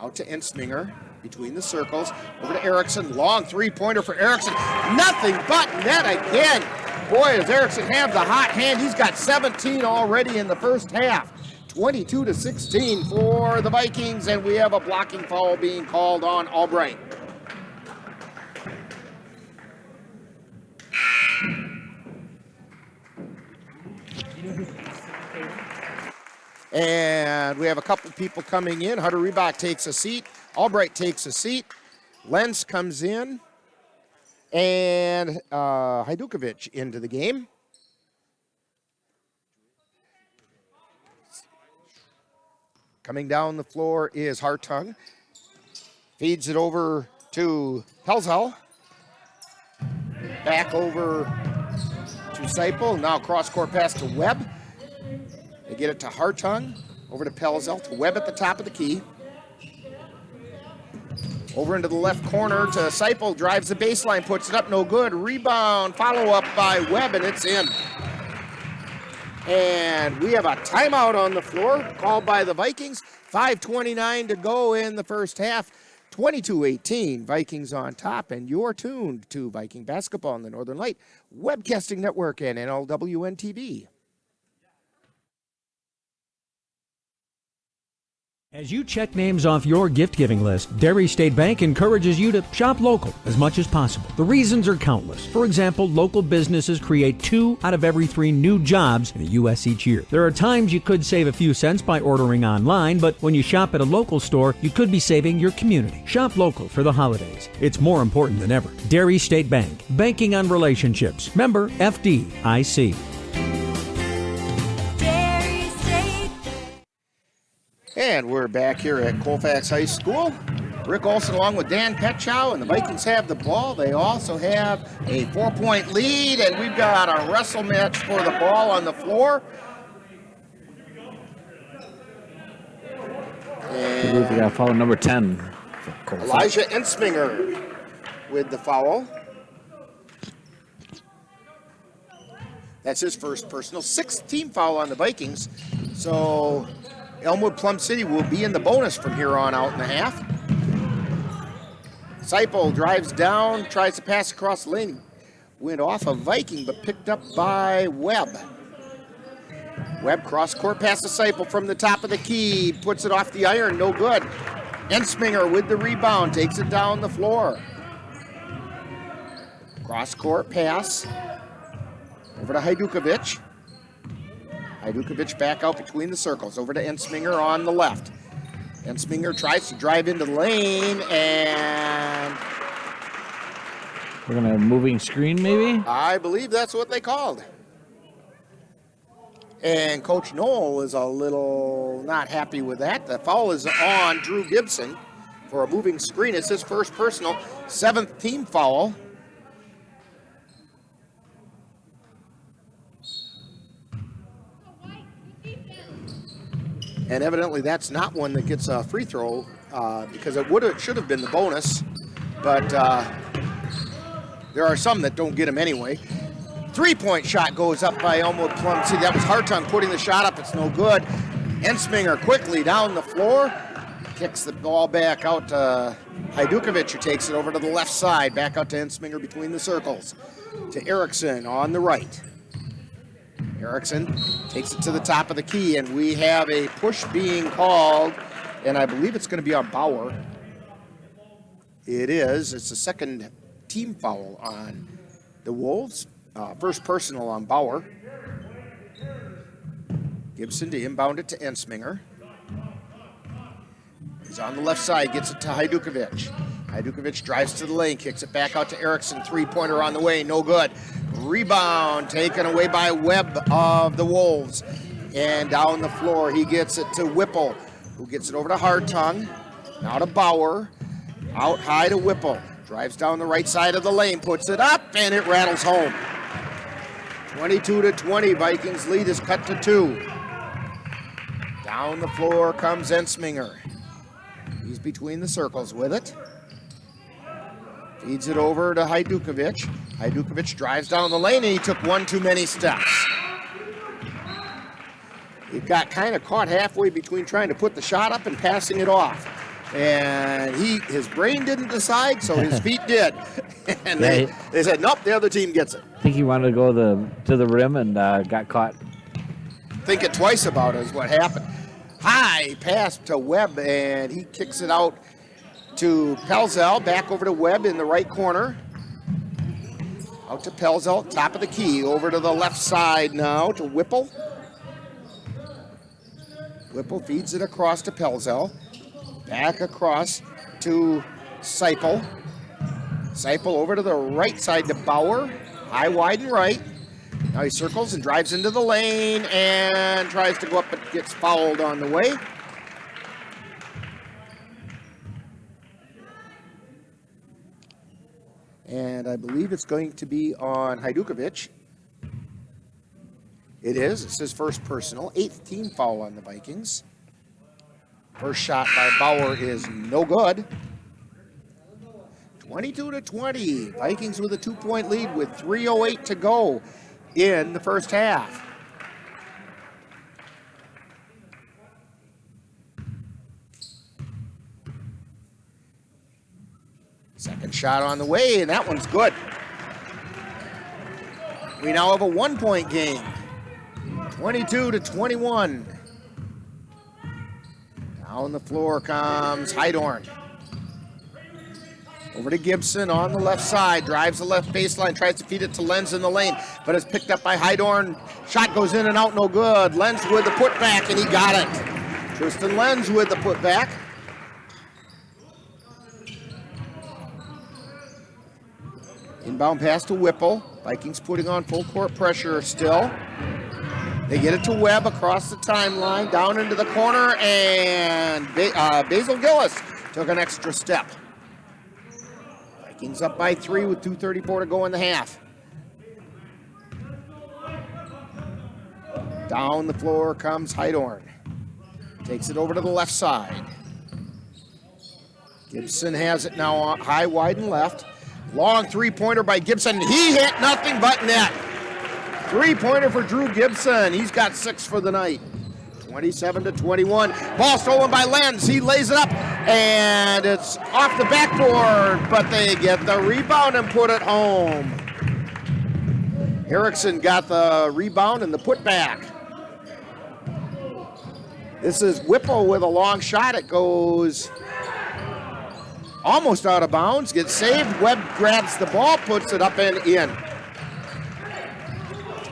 Out to Ensminger between the circles. Over to Erickson. Long three-pointer for Erickson. Nothing but net again. Boy, does Erickson have the hot hand. He's got 17 already in the first half. 22-16 for the Vikings, and we have a blocking foul being called on Albright. And we have a couple people coming in. Hunter Reebok takes a seat. Albright takes a seat. Lenz comes in. And Hajdukovic into the game. Coming down the floor is Hartung. Feeds it over to Pelzel. Back over to Seipel. Now cross-court pass to Webb. They get it to Hartung. Over to Pelzel. To Webb at the top of the key. Over into the left corner to Seipel. Drives the baseline. Puts it up. No good. Rebound. Follow-up by Webb, and it's in. And we have a timeout on the floor called by the Vikings. 5:29 to go in the first half. 22-18, Vikings on top, and you're tuned to Viking Basketball on the Northern Light Webcasting Network and NLWN TV.
As you check names off your gift-giving list, Derry State Bank encourages you to shop local as much as possible. The reasons are countless. For example, local businesses create 2 out of every 3 new jobs in the U.S. each year. There are times you could save a few cents by ordering online, but when you shop at a local store, you could be saving your community. Shop local for the holidays. It's more important than ever. Derry State Bank. Banking on relationships. Member FDIC.
And we're back here at Colfax High School. Rick Olson along with Dan Petchow, and the Vikings have the ball. They also have a 4-point lead, and we've got a wrestle match for the ball on the floor.
I believe we got foul number 10.
Elijah Ensminger with the foul. That's his first personal. 6th team foul on the Vikings. So Elmwood Plum City will be in the bonus from here on out in the half. Seipel drives down, tries to pass across the lane. Went off a Viking, but picked up by Webb. Webb cross court pass to Seipel from the top of the key. Puts it off the iron, no good. Ensminger with the rebound, takes it down the floor. Cross court pass over to Hajdukovic. Hajdukovic back out between the circles, over to Ensminger on the left. Ensminger tries to drive into the lane, and
we're going to have a moving screen, maybe?
I believe that's what they called. And Coach Knoll is a little not happy with that. The foul is on Drew Gibson for a moving screen. It's his first personal, 7th team foul. And evidently that's not one that gets a free throw because it should have been the bonus. But there are some that don't get them anyway. 3-point shot goes up by Elmwood Plum. See, that was Hartung putting the shot up. It's no good. Ensminger quickly down the floor. Kicks the ball back out to Hajdukovic, who takes it over to the left side. Back out to Ensminger between the circles. To Erickson on the right. Erickson takes it to the top of the key, and we have a push being called, and I believe it's going to be on Bauer. It is. It's the second team foul on the Wolves. First personal on Bauer. Gibson to inbound it to Ensminger. He's on the left side, gets it to Hajdukovic. Hajdukovic drives to the lane, kicks it back out to Erickson. 3-pointer on the way, no good. Rebound taken away by Webb of the Wolves. And down the floor, he gets it to Whipple, who gets it over to Hartung. Now to Bauer. Out high to Whipple. Drives down the right side of the lane, puts it up, and it rattles home. 22-20, Vikings lead is cut to 2. Down the floor comes Ensminger. He's between the circles with it. Feeds it over to Hajdukovic. Hajdukovic drives down the lane, and he took one too many steps. He got kind of caught halfway between trying to put the shot up and passing it off. And his brain didn't decide, so his feet did. And they said, nope, the other team gets it.
I think he wanted to go to the rim and got caught.
Think it twice about it is what happened. High pass to Webb, and he kicks it out to Pelzel. Back over to Webb in the right corner. Out to Pelzel, top of the key. Over to the left side now to Whipple. Whipple feeds it across to Pelzel. Back across to Seipel. Seipel over to the right side to Bauer. High, wide, and right. Now he circles and drives into the lane and tries to go up, but gets fouled on the way. And I believe it's going to be on Hajdukovic. It is. It's his first personal. 8th team foul on the Vikings. First shot by Bauer is no good. 22-20. Vikings with a 2-point lead with 3:08 to go in the first half. Second shot on the way, and that one's good. We now have a 1-point game. 22-21. Down the floor comes Heidorn. Over to Gibson on the left side. Drives the left baseline. Tries to feed it to Lenz in the lane. But it's picked up by Heidorn. Shot goes in and out. No good. Lenz with the putback, and he got it. Tristan Lenz with the putback. Inbound pass to Whipple. Vikings putting on full court pressure still. They get it to Webb across the timeline, down into the corner, and Basil Gillis took an extra step. Vikings up by 3 with 2:34 to go in the half. Down the floor comes Heidorn. Takes it over to the left side. Gibson has it now high, wide, and left. Long 3-pointer by Gibson. He hit nothing but net. 3-pointer for Drew Gibson. He's got 6 for the night. 27-21. Ball stolen by Lenz. He lays it up, and it's off the backboard, but they get the rebound and put it home. Erickson got the rebound and the putback. This is Whipple with a long shot. It goes almost out of bounds, gets saved. Webb grabs the ball, puts it up and in.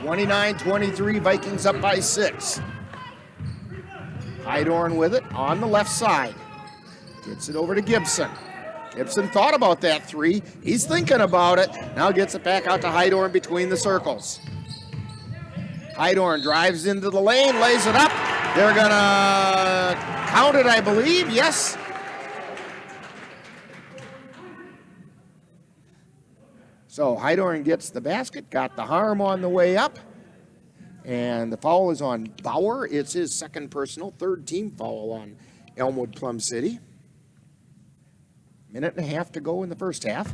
29-23, Vikings up by 6. Hydorn with it on the left side. Gets it over to Gibson. Gibson thought about that 3. He's thinking about it. Now gets it back out to Hydorn between the circles. Hydorn drives into the lane, lays it up. They're going to count it, I believe. Yes. So Hydorn gets the basket, got the harm on the way up. And the foul is on Bauer. It's his second personal, third team foul on Elmwood Plum City. Minute and a half to go in the first half.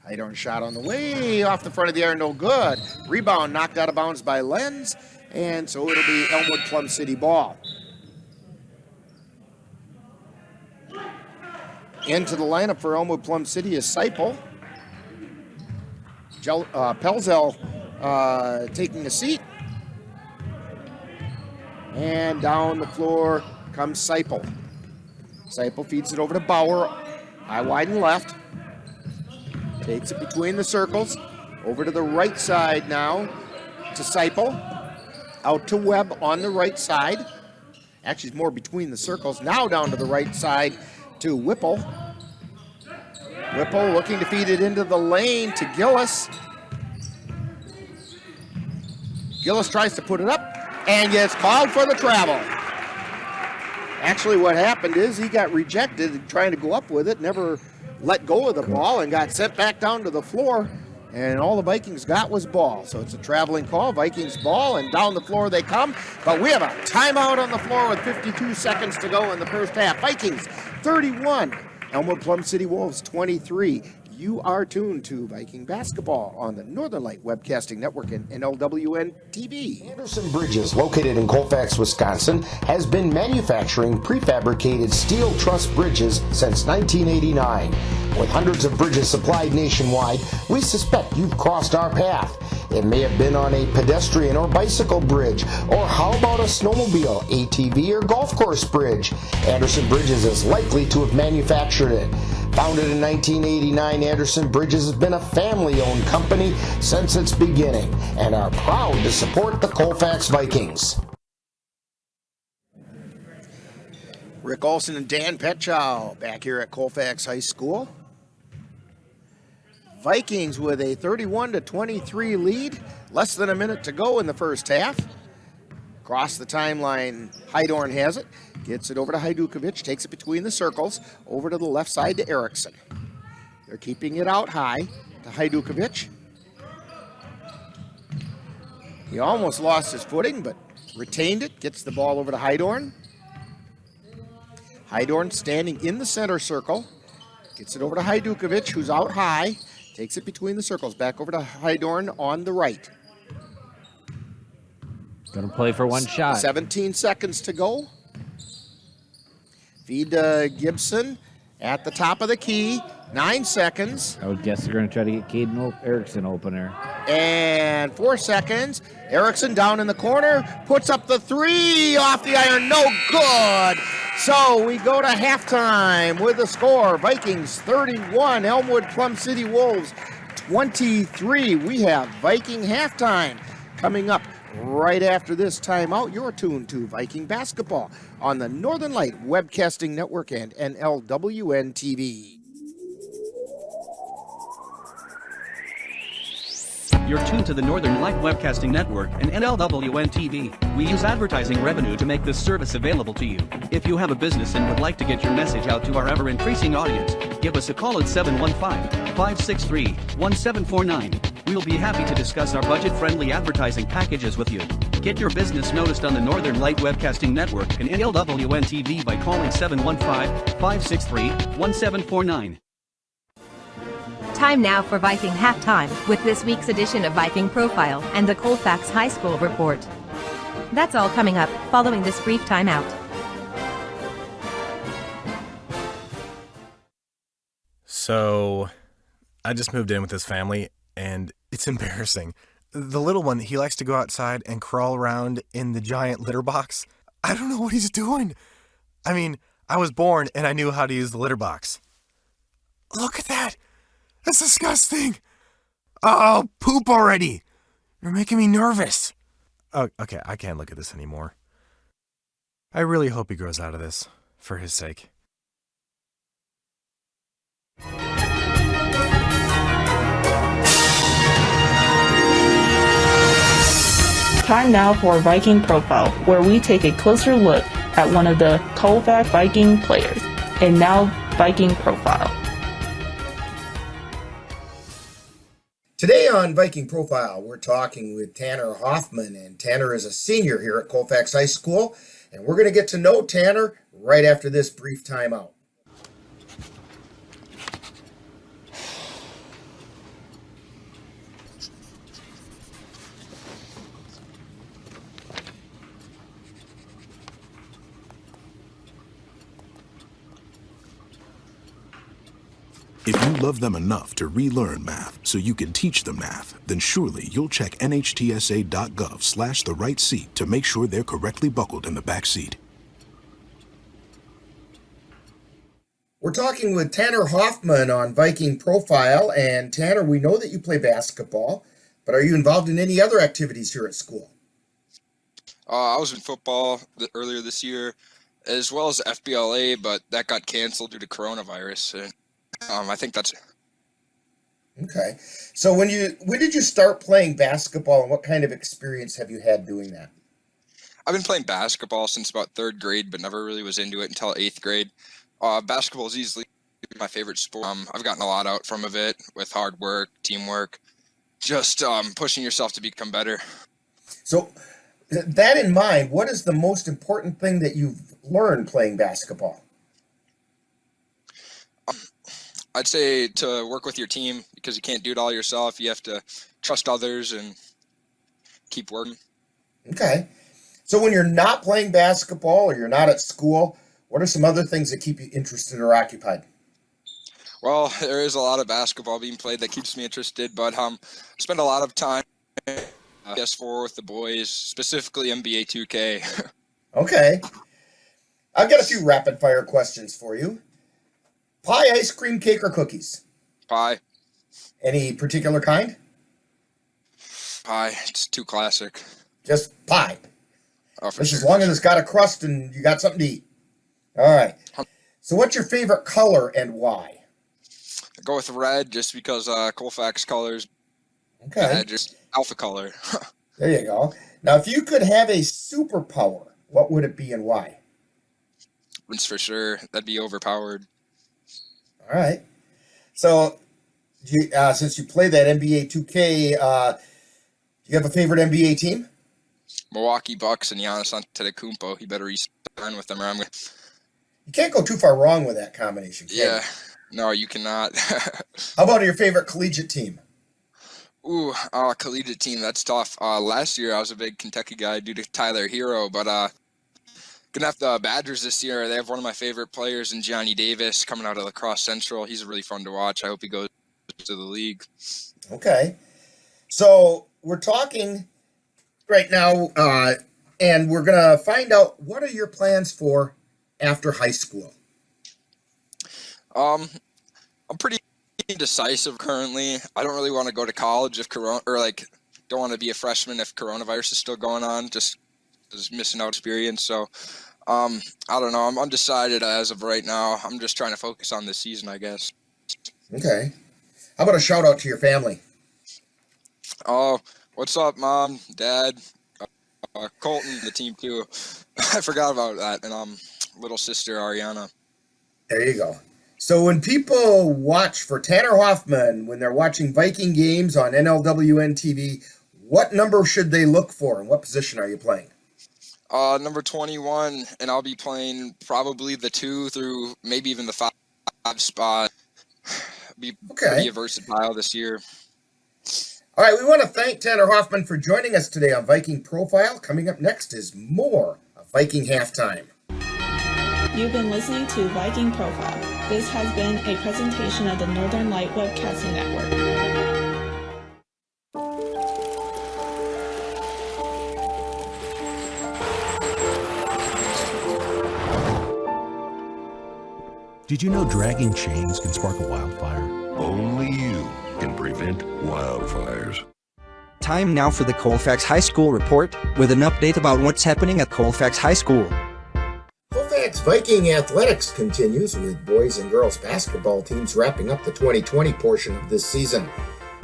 Hydorn shot on the way off the front of the air, no good. Rebound knocked out of bounds by Lenz, and so it'll be Elmwood Plum City ball. Into the lineup for Elmwood Plum City is Seipel. Pelzel taking a seat. And down the floor comes Seipel. Seipel feeds it over to Bauer. High, wide, and left. Takes it between the circles. Over to the right side now to Seipel. Out to Webb on the right side. Actually, it's more between the circles. Now down to the right side to Whipple. Whipple looking to feed it into the lane to Gillis. Gillis tries to put it up and gets called for the travel. Actually, what happened is he got rejected trying to go up with it, never let go of the ball, and got sent back down to the floor, and all the Vikings got was ball. So it's a traveling call, Vikings ball, and down the floor they come. But we have a timeout on the floor with 52 seconds to go in the first half. Vikings 31, Elmwood Plum City Wolves 23. You are tuned to Viking basketball on the Northern Light Webcasting Network and NLWN TV. Anderson Bridges, located in Colfax, Wisconsin, has been manufacturing prefabricated steel truss bridges since 1989. With hundreds of bridges supplied nationwide, we suspect you've crossed our path. It may have been on a pedestrian or bicycle bridge, or how about a snowmobile, ATV, or golf course bridge? Anderson Bridges is likely to have manufactured it. Founded in 1989, Anderson Bridges has been a family-owned company since its beginning and are proud to support the Colfax Vikings. Rick Olson and Dan Petchow back here at Colfax High School. Vikings with a 31-23 lead. Less than a minute to go in the first half. Across the timeline, Hydorn has it. Gets it over to Hajdukovic, takes it between the circles, over to the left side to Erickson. They're keeping it out high to Hajdukovic. He almost lost his footing, but retained it, gets the ball over to Hydorn. Hydorn standing in the center circle, gets it over to Hajdukovic, who's out high, takes it between the circles, back over to Hydorn on the right.
Gonna play for one shot.
17 seconds to go. Feed to Gibson at the top of the key. 9 seconds.
I would guess they're going to try to get Caden Erickson opener.
And 4 seconds. Erickson down in the corner. Puts up the 3 off the iron. No good. So we go to halftime with the score. Vikings 31. Elmwood Plum City Wolves 23. We have Viking halftime coming up right after this timeout. You're tuned to Viking basketball on the Northern Light Webcasting Network and NLWN TV.
You're tuned to the Northern Light Webcasting Network and NLWN TV. We use advertising revenue to make this service available to you. If you have a business and would like to get your message out to our ever-increasing audience, give us a call at 715-563-1749. We'll be happy to discuss our budget-friendly advertising packages with you. Get your business noticed on the Northern Light Webcasting Network and NLWN TV by calling 715-563-1749.
Time now for Viking Halftime with this week's edition of Viking Profile and the Colfax High School Report. That's all coming up following this brief timeout.
So, I just moved in with this family, and it's embarrassing.
The little one, he likes to go outside and crawl around in the giant litter box. I don't know what he's doing. I mean, I was born and I knew how to use the litter box. Look at that. That's disgusting. Oh, poop already. You're making me nervous. Oh, okay, I can't look at this anymore. I really hope he grows out of this, for his sake.
Time now for Viking Profile, where we take a closer look at one of the Colfax Viking players. And now, Viking Profile.
Today on Viking Profile, we're talking with Tanner Hoffman, and Tanner is a senior here at Colfax High School, and we're going to get to know Tanner right after this brief timeout.
If you love them enough to relearn math so you can teach them math, then surely you'll check nhtsa.gov/the-right-seat to make sure they're correctly buckled in the back seat.
We're talking with Tanner Hoffman on Viking Profile, and Tanner, we know that you play basketball, but are you involved in any other activities here at school?
I was in football earlier this year, as well as FBLA, but that got canceled due to coronavirus. And I think that's
Okay. So when did you start playing basketball, and what kind of experience have you had doing that?
I've been playing basketball since about 3rd grade, but never really was into it until 8th grade. Basketball is easily my favorite sport. I've gotten a lot out from it with hard work, teamwork, just pushing yourself to become better.
So that in mind, what is the most important thing that you've learned playing basketball?
I'd say to work with your team, because you can't do it all yourself. You have to trust others and keep working.
Okay. So when you're not playing basketball or you're not at school, what are some other things that keep you interested or occupied?
Well, there is a lot of basketball being played that keeps me interested, but I spend a lot of time PS4 with the boys, specifically NBA 2K.
Okay. I've got a few rapid fire questions for you. Pie, ice cream, cake, or cookies?
Pie.
Any particular kind?
Pie. It's too classic.
Just pie.
Oh, for
Just
sure.
as long as it's got a crust and you got something to eat. All right. So what's your favorite color and why?
I go with red just because Colfax colors.
Okay.
Just alpha color.
There you go. Now, if you could have a superpower, what would it be and why?
Wins for sure. That'd be overpowered.
All right. So, since you play that NBA 2K, do you have a favorite NBA team?
Milwaukee Bucks and Giannis Antetokounmpo. He better re-sign with them, or I'm gonna...
You can't go too far wrong with that combination, can
Yeah. No, you cannot.
How about your favorite collegiate team?
Ooh, collegiate team. That's tough. Last year I was a big Kentucky guy due to Tyler Hero, but gonna have the Badgers this year. They have one of my favorite players in Johnny Davis coming out of La Crosse Central. He's really fun to watch. I hope he goes to the league.
Okay. So we're talking right now, and we're going to find out what are your plans for after high school?
I'm pretty indecisive currently. I don't really want to go to college if don't want to be a freshman if coronavirus is still going on. Just missing out experience. So I don't know. I'm undecided as of right now. I'm just trying to focus on this season, I guess.
Okay. How about a shout out to your family?
Oh, what's up, Mom, Dad, Colton, the team too. I forgot about that. And little sister Ariana.
There you go. So when people watch for Tanner Hoffman, when they're watching Viking games on NLWN TV, what number should they look for and what position are you playing?
Number 21, and I'll be playing probably the 2 through maybe even the 5 spot. Be pretty versatile this year.
All right, we want to thank Tanner Hoffman for joining us today on Viking Profile. Coming up next is more of Viking Halftime.
You've been listening to Viking Profile. This has been a presentation of the Northern Light Webcasting Network.
Did you know dragging chains can spark a wildfire?
Only you can prevent wildfires.
Time now for the Colfax High School report with an update about what's happening at Colfax High School.
Colfax Viking athletics continues with boys and girls basketball teams wrapping up the 2020 portion of this season.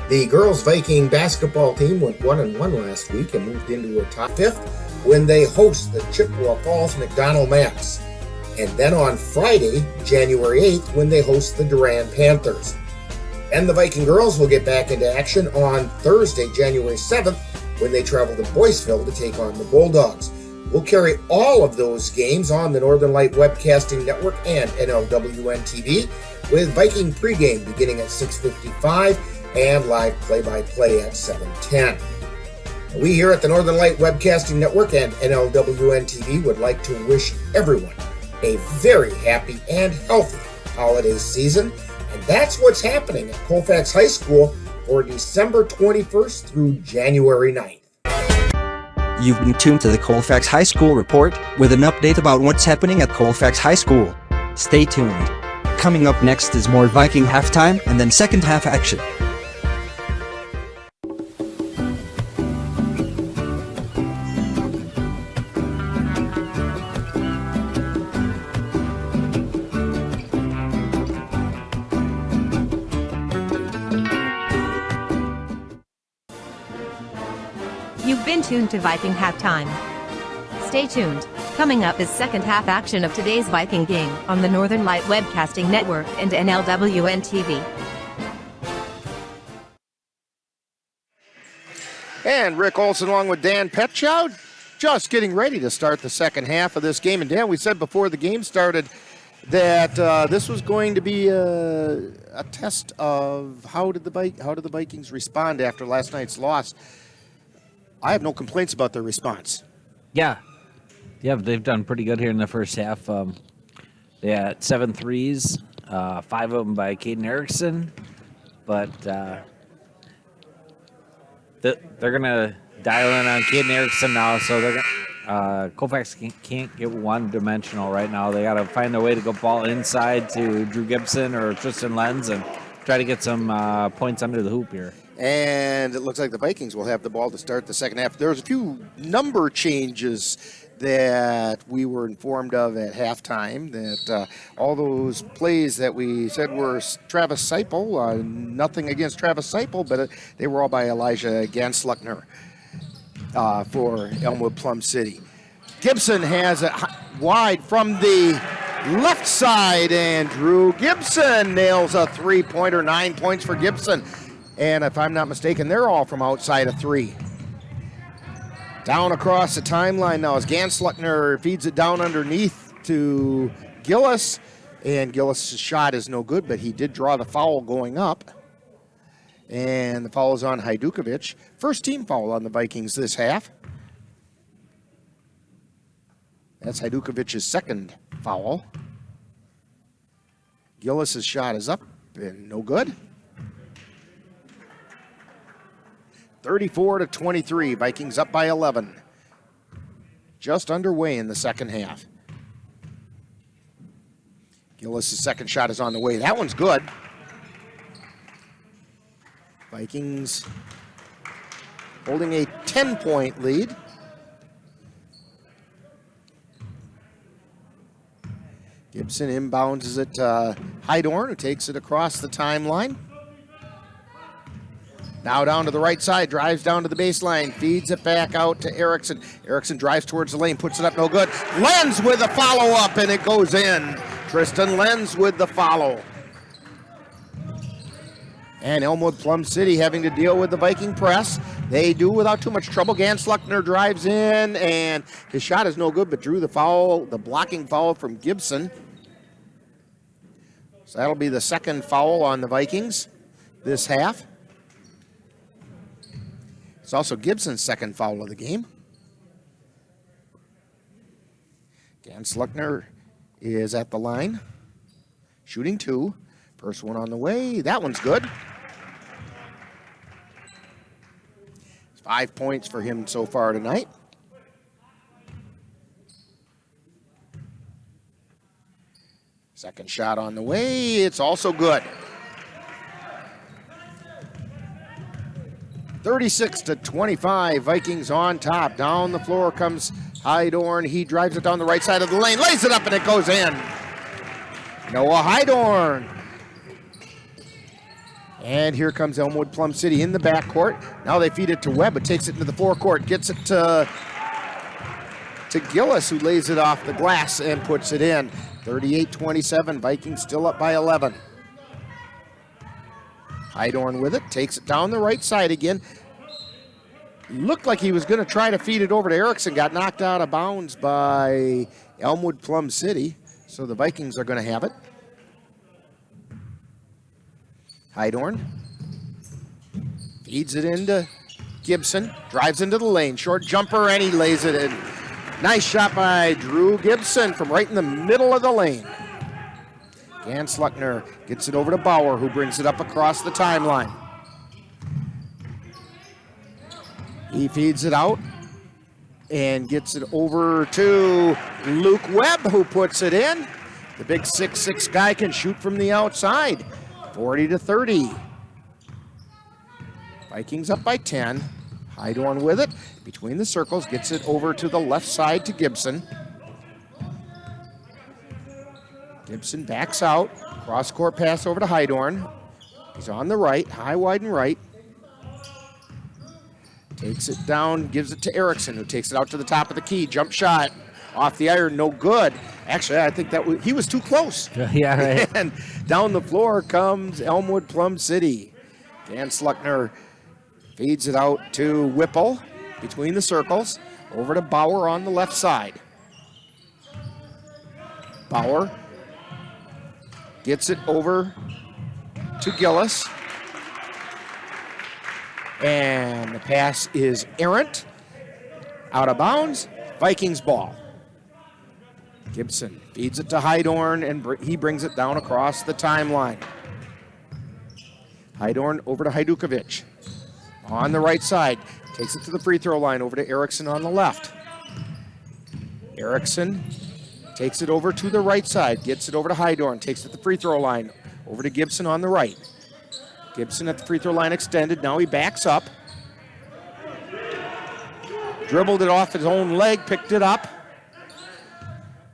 The girls Viking basketball team went 1-1 last week and moved into a top 5th when they host the Chippewa Falls McDonald Maps. And then on Friday, January 8th, when they host the Durand Panthers. And the Viking girls will get back into action on Thursday, January 7th, when they travel to Boyceville to take on the Bulldogs. We'll carry all of those games on the Northern Light Webcasting Network and NLWN TV, with Viking pregame beginning at 6:55 and live play-by-play at 7:10. We here at the Northern Light Webcasting Network and NLWN TV would like to wish everyone a very happy and healthy holiday season, and that's what's happening at Colfax High School for December 21st through January 9th.
You've been tuned to the Colfax High School report with an update about what's happening at Colfax High School. Stay tuned. Coming up next is more Viking halftime and then second half action.
You've been tuned to Viking Halftime. Stay tuned. Coming up is second half action of today's Viking game on the Northern Light Webcasting Network and NLWN TV.
And Rick Olson along with Dan Petchow just getting ready to start the second half of this game. And Dan, we said before the game started that this was going to be a test of how did the Vikings respond after last night's loss. I have no complaints about their response.
Yeah, they've done pretty good here in the first half. They had 7 threes, 5 of them by Caden Erickson, but they're gonna dial in on Caden Erickson now. So they're Colfax can't get one-dimensional right now. They got to find a way to go ball inside to Drew Gibson or Tristan Lenz and try to get some points under the hoop here.
And it looks like the Vikings will have the ball to start the second half. There's a few number changes that we were informed of at halftime, that all those plays that we said were Travis Seipel, nothing against Travis Seipel, but they were all by Elijah Gansluckner for Elmwood Plum City. Gibson has it wide from the left side, and Drew Gibson nails a three-pointer, 9 points for Gibson. And if I'm not mistaken, they're all from outside of 3. Down across the timeline now as Gansluckner feeds it down underneath to Gillis. And Gillis' shot is no good, but he did draw the foul going up. And the foul is on Hajdukovic. First team foul on the Vikings this half. That's Hajdukovic's second foul. Gillis' shot is up and no good. 34-23, Vikings up by 11. Just underway in the second half. Gillis' second shot is on the way. That one's good. Vikings holding a 10-point lead. Gibson inbounds it to Hydorn, who takes it across the timeline. Now down to the right side, drives down to the baseline, feeds it back out to Erickson. Erickson drives towards the lane, puts it up, no good. Lenz with a follow-up, and it goes in. Tristan Lenz with the follow. And Elmwood Plum City having to deal with the Viking press. They do without too much trouble. Gansluckner drives in, and his shot is no good, but drew the foul, the blocking foul from Gibson. So that'll be the second foul on the Vikings this half. It's also Gibson's second foul of the game. Gansluckner is at the line, shooting 2. First one on the way. That one's good. It's 5 points for him so far tonight. Second shot on the way. It's also good. 36-25, Vikings on top. Down the floor comes Hydorn. He drives it down the right side of the lane, lays it up, and it goes in. Noah Hydorn. And here comes Elmwood Plum City in the backcourt. Now they feed it to Webb, but takes it into the forecourt. Gets it to Gillis, who lays it off the glass and puts it in. 38-27, Vikings still up by 11. Hydorn with it, takes it down the right side again. Looked like he was going to try to feed it over to Erickson, got knocked out of bounds by Elmwood Plum City, so the Vikings are going to have it. Hydorn feeds it into Gibson, drives into the lane, short jumper, and he lays it in. Nice shot by Drew Gibson from right in the middle of the lane. Dan Sluckner gets it over to Bauer, who brings it up across the timeline. He feeds it out and gets it over to Luke Webb, who puts it in. The big 6'6" guy can shoot from the outside. 40-30. Vikings up by 10. Hydorn with it. Between the circles, gets it over to the left side to Gibson. Gibson backs out. Cross-court pass over to Hydorn. He's on the right, high, wide, and right. Takes it down, gives it to Erickson, who takes it out to the top of the key. Jump shot off the iron, no good. Actually, I think he was too close.
Yeah, right.
And down the floor comes Elmwood Plum City. Dan Sluckner feeds it out to Whipple between the circles. Over to Bauer on the left side. Bauer gets it over to Gillis. And the pass is errant. Out of bounds. Vikings ball. Gibson feeds it to Hydorn, and he brings it down across the timeline. Hydorn over to Hajdukovic. On the right side. Takes it to the free throw line over to Erickson on the left. Erickson takes it over to the right side. Gets it over to Hydorn. Takes it to the free throw line. Over to Gibson on the right. Gibson at the free throw line extended. Now he backs up. Dribbled it off his own leg. Picked it up.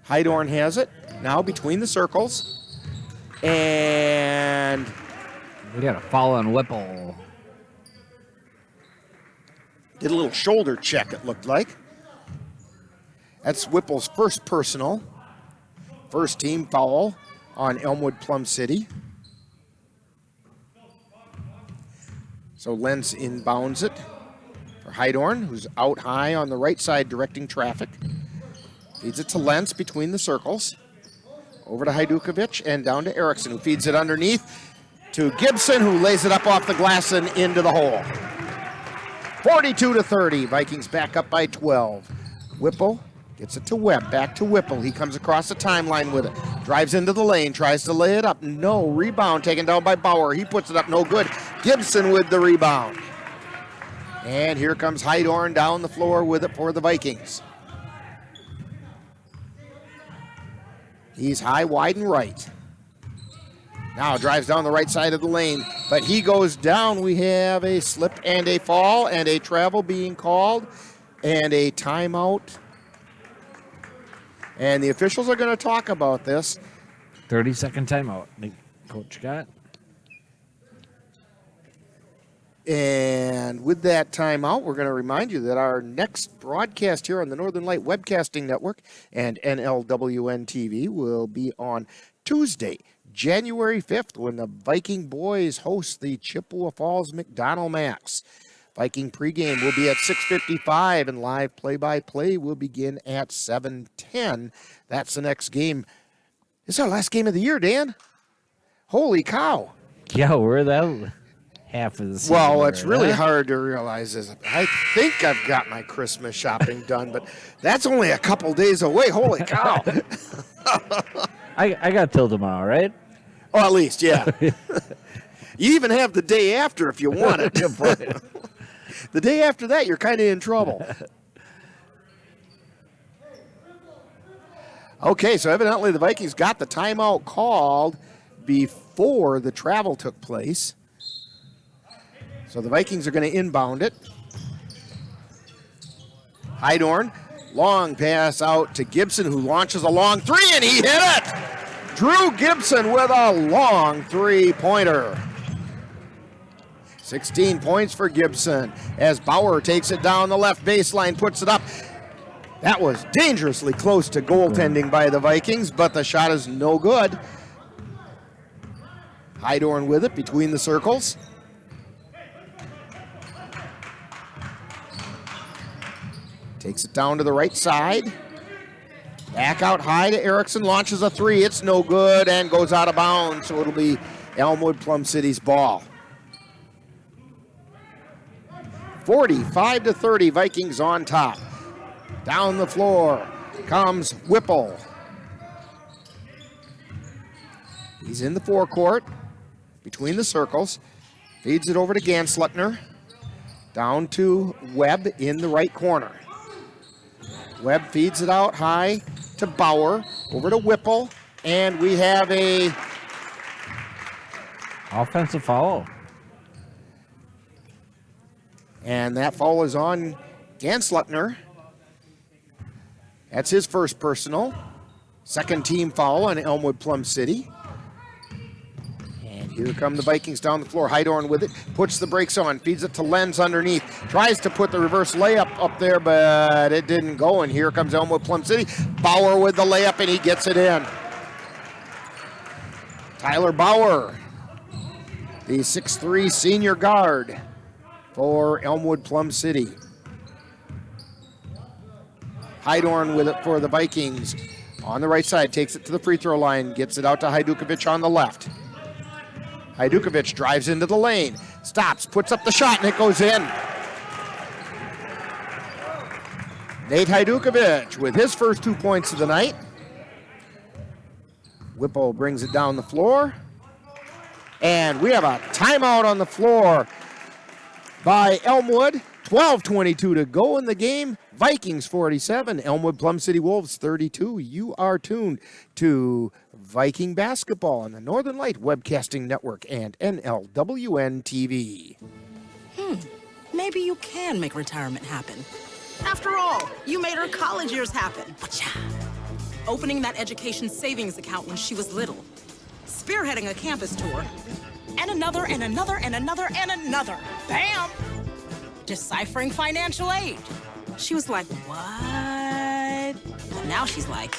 Hydorn has it. Now between the circles. And
we got a foul on Whipple.
Did a little shoulder check, it looked like. That's Whipple's first personal. First team foul on Elmwood Plum City. So Lenz inbounds it for Hydorn, who's out high on the right side directing traffic. Feeds it to Lenz between the circles. Over to Hajdukovic and down to Erickson, who feeds it underneath to Gibson, who lays it up off the glass and into the hole. 42-30, Vikings back up by 12. Whipple gets it to Webb, back to Whipple. He comes across the timeline with it. Drives into the lane, tries to lay it up. No, rebound taken down by Bauer. He puts it up, no good. Gibson with the rebound. And here comes Hydorn down the floor with it for the Vikings. He's high, wide, and right. Now drives down the right side of the lane, but he goes down. We have a slip and a fall and a travel being called and a timeout. And the officials are going to talk about this.
30-second timeout. Coach got.
And with that timeout, we're going to remind you that our next broadcast here on the Northern Light Webcasting Network and NLWN TV will be on Tuesday, January 5th, when the Viking boys host the Chippewa Falls McDonald Max. Viking pregame will be at 6:55, and live play-by-play will begin at 7:10. That's the next game. This is our last game of the year, Dan. Holy cow.
Yeah, we're that half of the season.
Well, it's really hard to realize is I think I've got my Christmas shopping done, but that's only a couple days away. Holy cow.
I got till tomorrow, right?
Oh, at least, yeah. You even have the day after if you want it. The day after that, you're kind of in trouble. Okay, so evidently the Vikings got the timeout called before the travel took place. So the Vikings are going to inbound it. Heidorn, long pass out to Gibson, who launches a long three, and he hit it! Drew Gibson with a long three-pointer. 16 points for Gibson as Bauer takes it down the left baseline, puts it up. That was dangerously close to goaltending by the Vikings, but the shot is no good. Heidorn with it between the circles. Takes it down to the right side. Back out high to Erickson, launches a three. It's no good and goes out of bounds, so it'll be Elmwood Plum City's ball. 45-30, Vikings on top. Down the floor comes Whipple. He's in the forecourt, between the circles. Feeds it over to Gansluckner. Down to Webb in the right corner. Webb feeds it out high to Bauer, over to Whipple, and we have a
offensive foul.
And that foul is on Gansluckner. That's his first personal. Second team foul on Elmwood Plum City. And here come the Vikings down the floor. Heidorn with it, puts the brakes on, feeds it to Lenz underneath. Tries to put the reverse layup up there, but it didn't go. And here comes Elmwood Plum City. Bauer with the layup, and he gets it in. Tyler Bauer, the 6'3" senior guard for Elmwood Plum City. Heidorn with it for the Vikings. On the right side, takes it to the free throw line, gets it out to Hajdukovic on the left. Hajdukovic drives into the lane, stops, puts up the shot, and it goes in. Nate Hajdukovic with his first 2 points of the night. Whipple brings it down the floor. And we have a timeout on the floor by Elmwood. 12:22 to go in the game. Vikings 47, Elmwood Plum City Wolves 32. You are tuned to Viking basketball on the Northern Light Webcasting Network and NLWN TV.
Maybe you can make retirement happen. After all, you made her college years happen. Opening that education savings account when she was little. Spearheading a campus tour. And another, and another, and another, and another. Bam! Deciphering financial aid. She was like, what? But now she's like,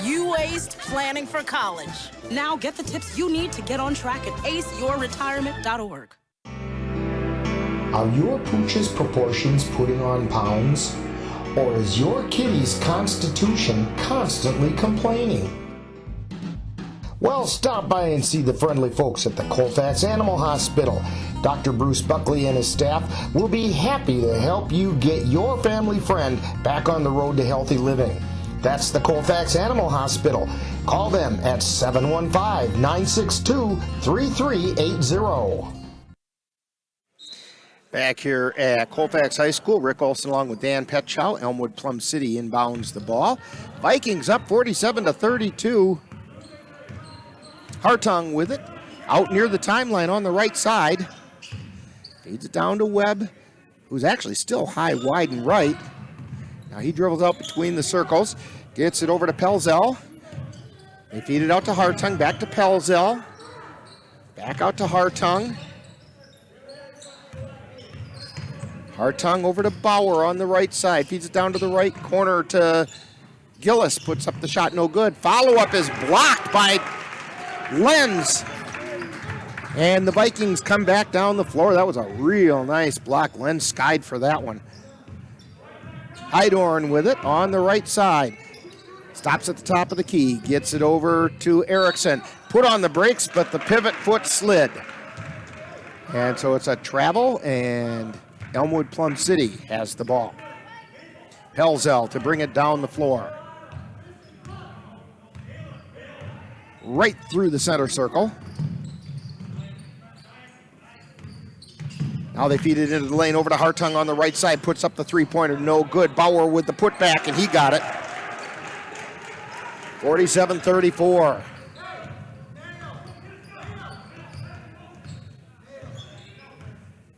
you aced planning for college. Now get the tips you need to get on track at aceyourretirement.org.
Are your pooch's proportions putting on pounds? Or is your kitty's constitution constantly complaining? Well, stop by and see the friendly folks at the Colfax Animal Hospital. Dr. Bruce Buckley and his staff will be happy to help you get your family friend back on the road to healthy living. That's the Colfax Animal Hospital. Call them at 715-962-3380. Back here at Colfax High School, Rick Olson along with Dan Petchow. Elmwood Plum City inbounds the ball. Vikings up 47-32. Hartung with it, out near the timeline on the right side. Feeds it down to Webb, who's actually still high, wide, and right. Now he dribbles out between the circles, gets it over to Pelzel. They feed it out to Hartung, back to Pelzel. Back out to Hartung. Hartung over to Bauer on the right side, feeds it down to the right corner to Gillis, puts up the shot, no good. Follow-up is blocked by Lenz. And the Vikings come back down the floor. That was a real nice block. Lenz skied for that one. Heidorn with it on the right side. Stops at the top of the key. Gets it over to Erickson. Put on the brakes, but the pivot foot slid. And so it's a travel, and Elmwood Plum City has the ball. Pelzel to bring it down the floor. Right through the center circle. Now they feed it into the lane over to Hartung on the right side. Puts up the three-pointer, no good. Bauer with the putback, and he got it. 47-34.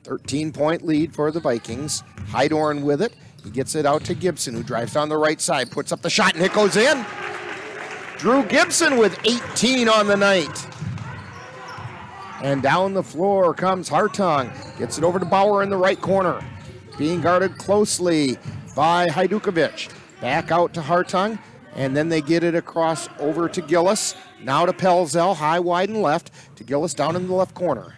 Thirteen-point lead for the Vikings. Hydorn with it. He gets it out to Gibson, who drives down the right side, puts up the shot, and it goes in. Drew Gibson with 18 on the night. And down the floor comes Hartung. Gets it over to Bauer in the right corner. Being guarded closely by Hajdukovic. Back out to Hartung, and then they get it across over to Gillis. Now to Pelzel, high, wide, and left. To Gillis down in the left corner.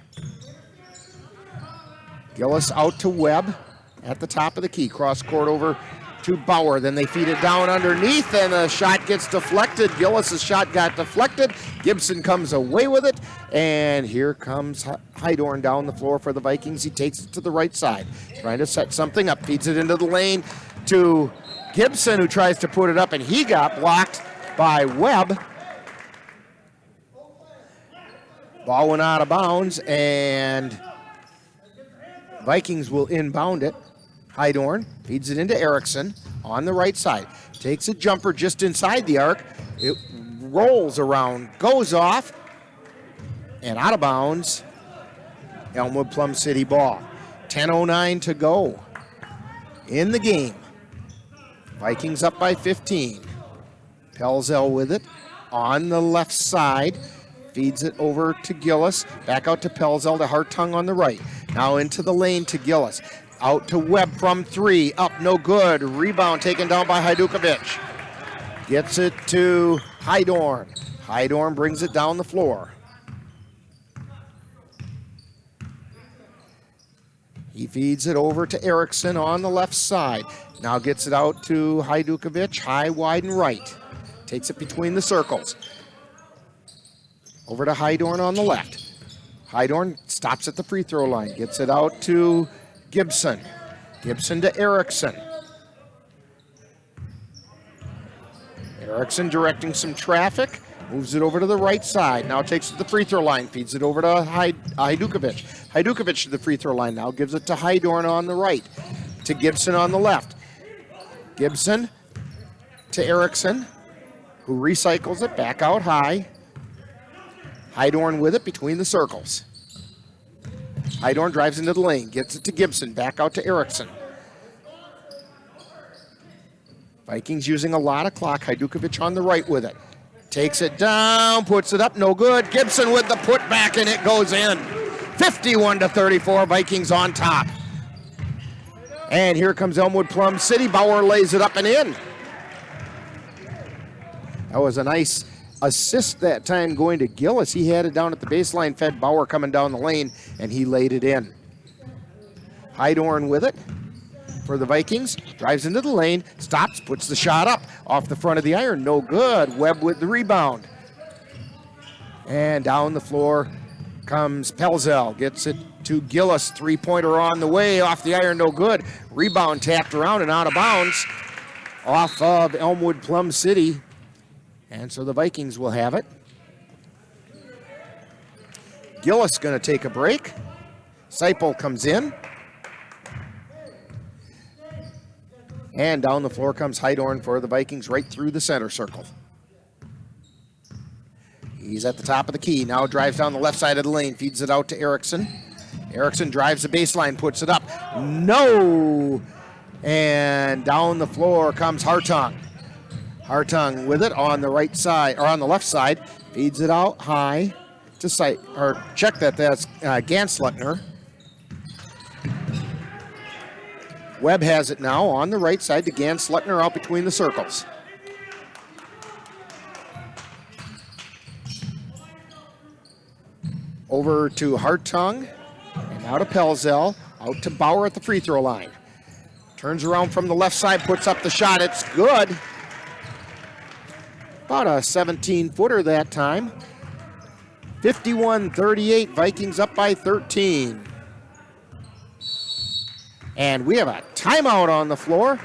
Gillis out to Webb at the top of the key. Cross court over to Bauer. Then they feed it down underneath, and the shot gets deflected. Gillis' shot got deflected. Gibson comes away with it, and here comes Hydorn down the floor for the Vikings. He takes it to the right side, trying to set something up. Feeds it into the lane to Gibson, who tries to put it up, and he got blocked by Webb. Ball went out of bounds, and Vikings will inbound it. Hydorn feeds it into Erickson on the right side. Takes a jumper just inside the arc. It rolls around, goes off, and out of bounds. Elmwood Plum City ball. 10:09 to go in the game. Vikings up by 15. Pelzel with it on the left side. Feeds it over to Gillis. Back out to Pelzel to Hartung on the right. Now into the lane to Gillis. Out to Webb from three. Up, no good. Rebound taken down by Hajdukovic. Gets it to Hydorn. Hydorn brings it down the floor. He feeds it over to Erickson on the left side. Now gets it out to Hajdukovic. High, wide, and right. Takes it between the circles. Over to Hydorn on the left. Hydorn stops at the free throw line. Gets it out to Gibson. Gibson to Erickson. Erickson directing some traffic. Moves it over to the right side. Now takes it to the free throw line. Feeds it over to Hajdukovic. Hajdukovic to the free throw line. Now gives it to Hydorn on the right. To Gibson on the left. Gibson to Erickson, who recycles it back out high. Hydorn with it between the circles. Hydorn drives into the lane, gets it to Gibson, back out to Erickson. Vikings using a lot of clock. Hajdukovic on the right with it. Takes it down, puts it up, no good. Gibson with the putback, and it goes in. 51-34, Vikings on top. And here comes Elmwood Plum City. Bauer lays it up and in. That was a nice assist that time going to Gillis. He had it down at the baseline, fed Bauer coming down the lane, and he laid it in. Hydorn with it for the Vikings. Drives into the lane, stops, puts the shot up off the front of the iron. No good. Webb with the rebound. And down the floor comes Pelzel. Gets it to Gillis. Three-pointer on the way. Off the iron, no good. Rebound tapped around and out of bounds off of Elmwood Plum City. And so the Vikings will have it. Gillis going to take a break. Seipel comes in. And down the floor comes Hydorn for the Vikings right through the center circle. He's at the top of the key. Now drives down the left side of the lane. Feeds it out to Erickson. Erickson drives the baseline, puts it up. No! And down the floor comes Hartung. Hartung with it on the right side, or on the left side. Feeds it out high to sight, or check that, that's Ganslettner. Webb has it now on the right side to Ganslettner out between the circles. Over to Hartung, and now to Pelzel, out to Bauer at the free throw line. Turns around from the left side, puts up the shot, it's good. About a 17-footer that time. 51-38, Vikings up by 13. And we have a timeout on the floor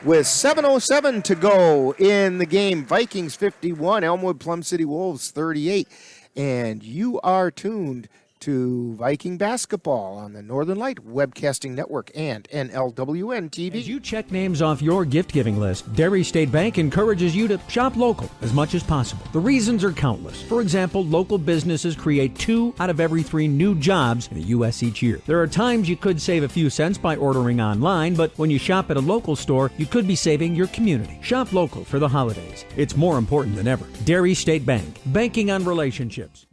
with 7:07 to go in the game. Vikings 51, Elmwood Plum City Wolves 38. And you are tuned to Viking basketball on the Northern Light Webcasting Network and NLWN TV.
As you check names off your gift-giving list, Derry State Bank encourages you to shop local as much as possible. The reasons are countless. For example, local businesses create 2 out of every 3 new jobs in the U.S. each year. There are times you could save a few cents by ordering online, but when you shop at a local store, you could be saving your community. Shop local for the holidays. It's more important than ever. Derry State Bank, banking on relationships.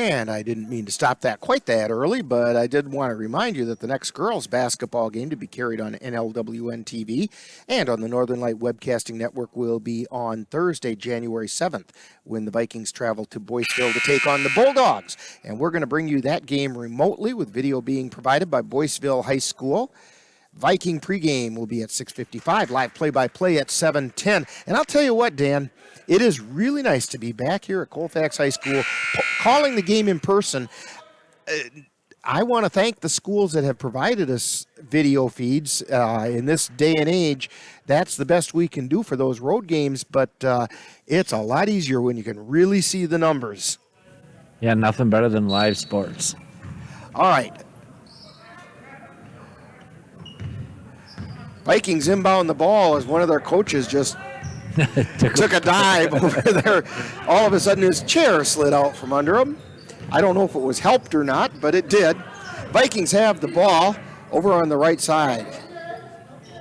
And I didn't mean to stop that quite that early, but I did want to remind you that the next girls basketball game to be carried on NLWN TV and on the Northern Light Webcasting Network will be on Thursday, January 7th, when the Vikings travel to Boyceville to take on the Bulldogs. And we're going to bring you that game remotely with video being provided by Boyceville High School. Viking pregame will be at 6:55, live play-by-play at 7:10. And I'll tell you what, Dan, it is really nice to be back here at Colfax High School, calling the game in person. I want to thank the schools that have provided us video feeds in this day and age. That's the best we can do for those road games, but it's a lot easier when you can really see the numbers.
Yeah, nothing better than live sports.
All right. Vikings inbound the ball as one of their coaches just took a dive over there. All of a sudden his chair slid out from under him. I don't know if it was helped or not, but it did. Vikings have the ball over on the right side.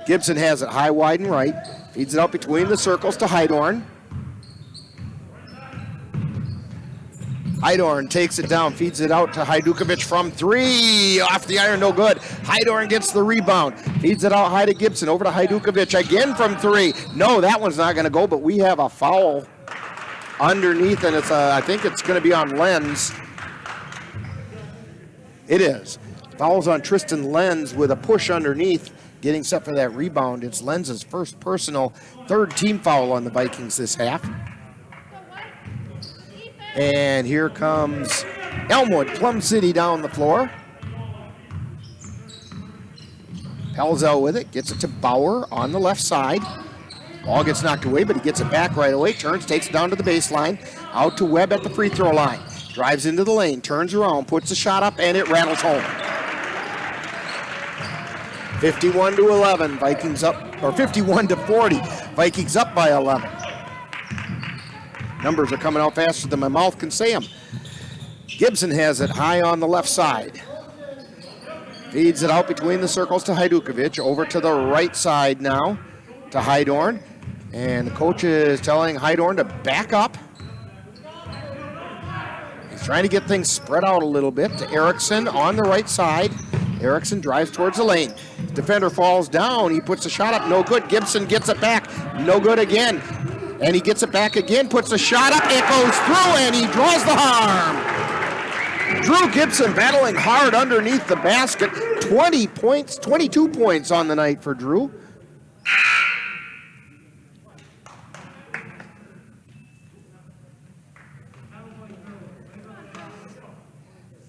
Gibson has it high, wide, and right. Feeds it out between the circles to Hydorn. Hydorn takes it down, feeds it out to Hajdukovic from 3. Off the iron, no good. Hydorn gets the rebound. Feeds it out high to Gibson. Over to Hajdukovic again from 3. No, that one's not going to go, but we have a foul underneath, and I think it's going to be on Lenz. It is. Foul's on Tristan Lenz with a push underneath, getting set for that rebound. It's Lenz's first personal, 3rd team foul on the Vikings this half. And here comes Elmwood Plum City down the floor. Pelzel with it, gets it to Bauer on the left side. Ball gets knocked away, but he gets it back right away. Turns, takes it down to the baseline. Out to Webb at the free throw line. Drives into the lane, turns around, puts the shot up, and it rattles home. 51-11, Vikings up, or 51-40, Vikings up by 11. Numbers are coming out faster than my mouth can say them. Gibson has it high on the left side. Feeds it out between the circles to Hajdukovic. Over to the right side now to Hydorn. And the coach is telling Hydorn to back up. He's trying to get things spread out a little bit to Erickson on the right side. Erickson drives towards the lane. Defender falls down. He puts a shot up. No good. Gibson gets it back. No good again. And he gets it back again, puts a shot up, it goes through, and he draws the harm. Drew Gibson battling hard underneath the basket. 20 points, 22 points on the night for Drew.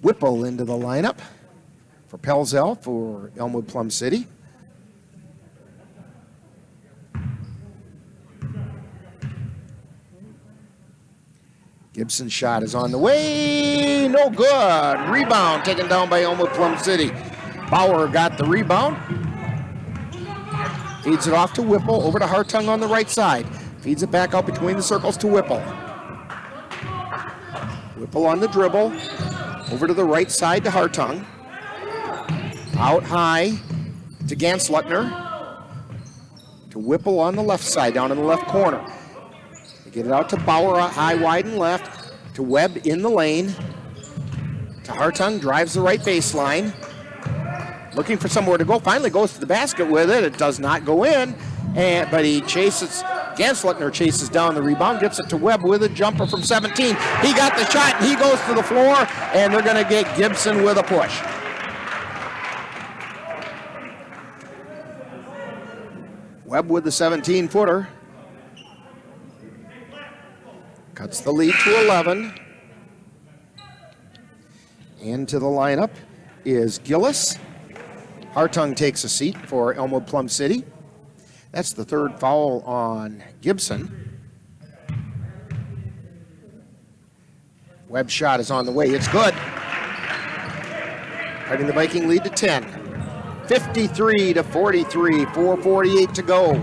Whipple into the lineup for Pelzel for Elmwood Plum City. Gibson's shot is on the way, no good. Rebound taken down by Elmwood Plum City. Bauer got the rebound. Feeds it off to Whipple, over to Hartung on the right side. Feeds it back out between the circles to Whipple. Whipple on the dribble, over to the right side to Hartung. Out high to Gansluckner. To Whipple on the left side, down in the left corner. They get it out to Bauer, high, wide, and left. To Webb in the lane. To Hartung, drives the right baseline. Looking for somewhere to go. Finally goes to the basket with it. It does not go in. But he chases, Gansluckner chases down the rebound. Gets it to Webb with a jumper from 17. He got the shot, and he goes to the floor. And they're going to get Gibson with a push. Webb with the 17-footer. Cuts the lead to 11. Into the lineup is Gillis. Hartung takes a seat for Elmwood Plum City. That's the 3rd foul on Gibson. Webb shot is on the way. It's good. Cutting the Viking lead to 10. 53-43, 4:48 to go.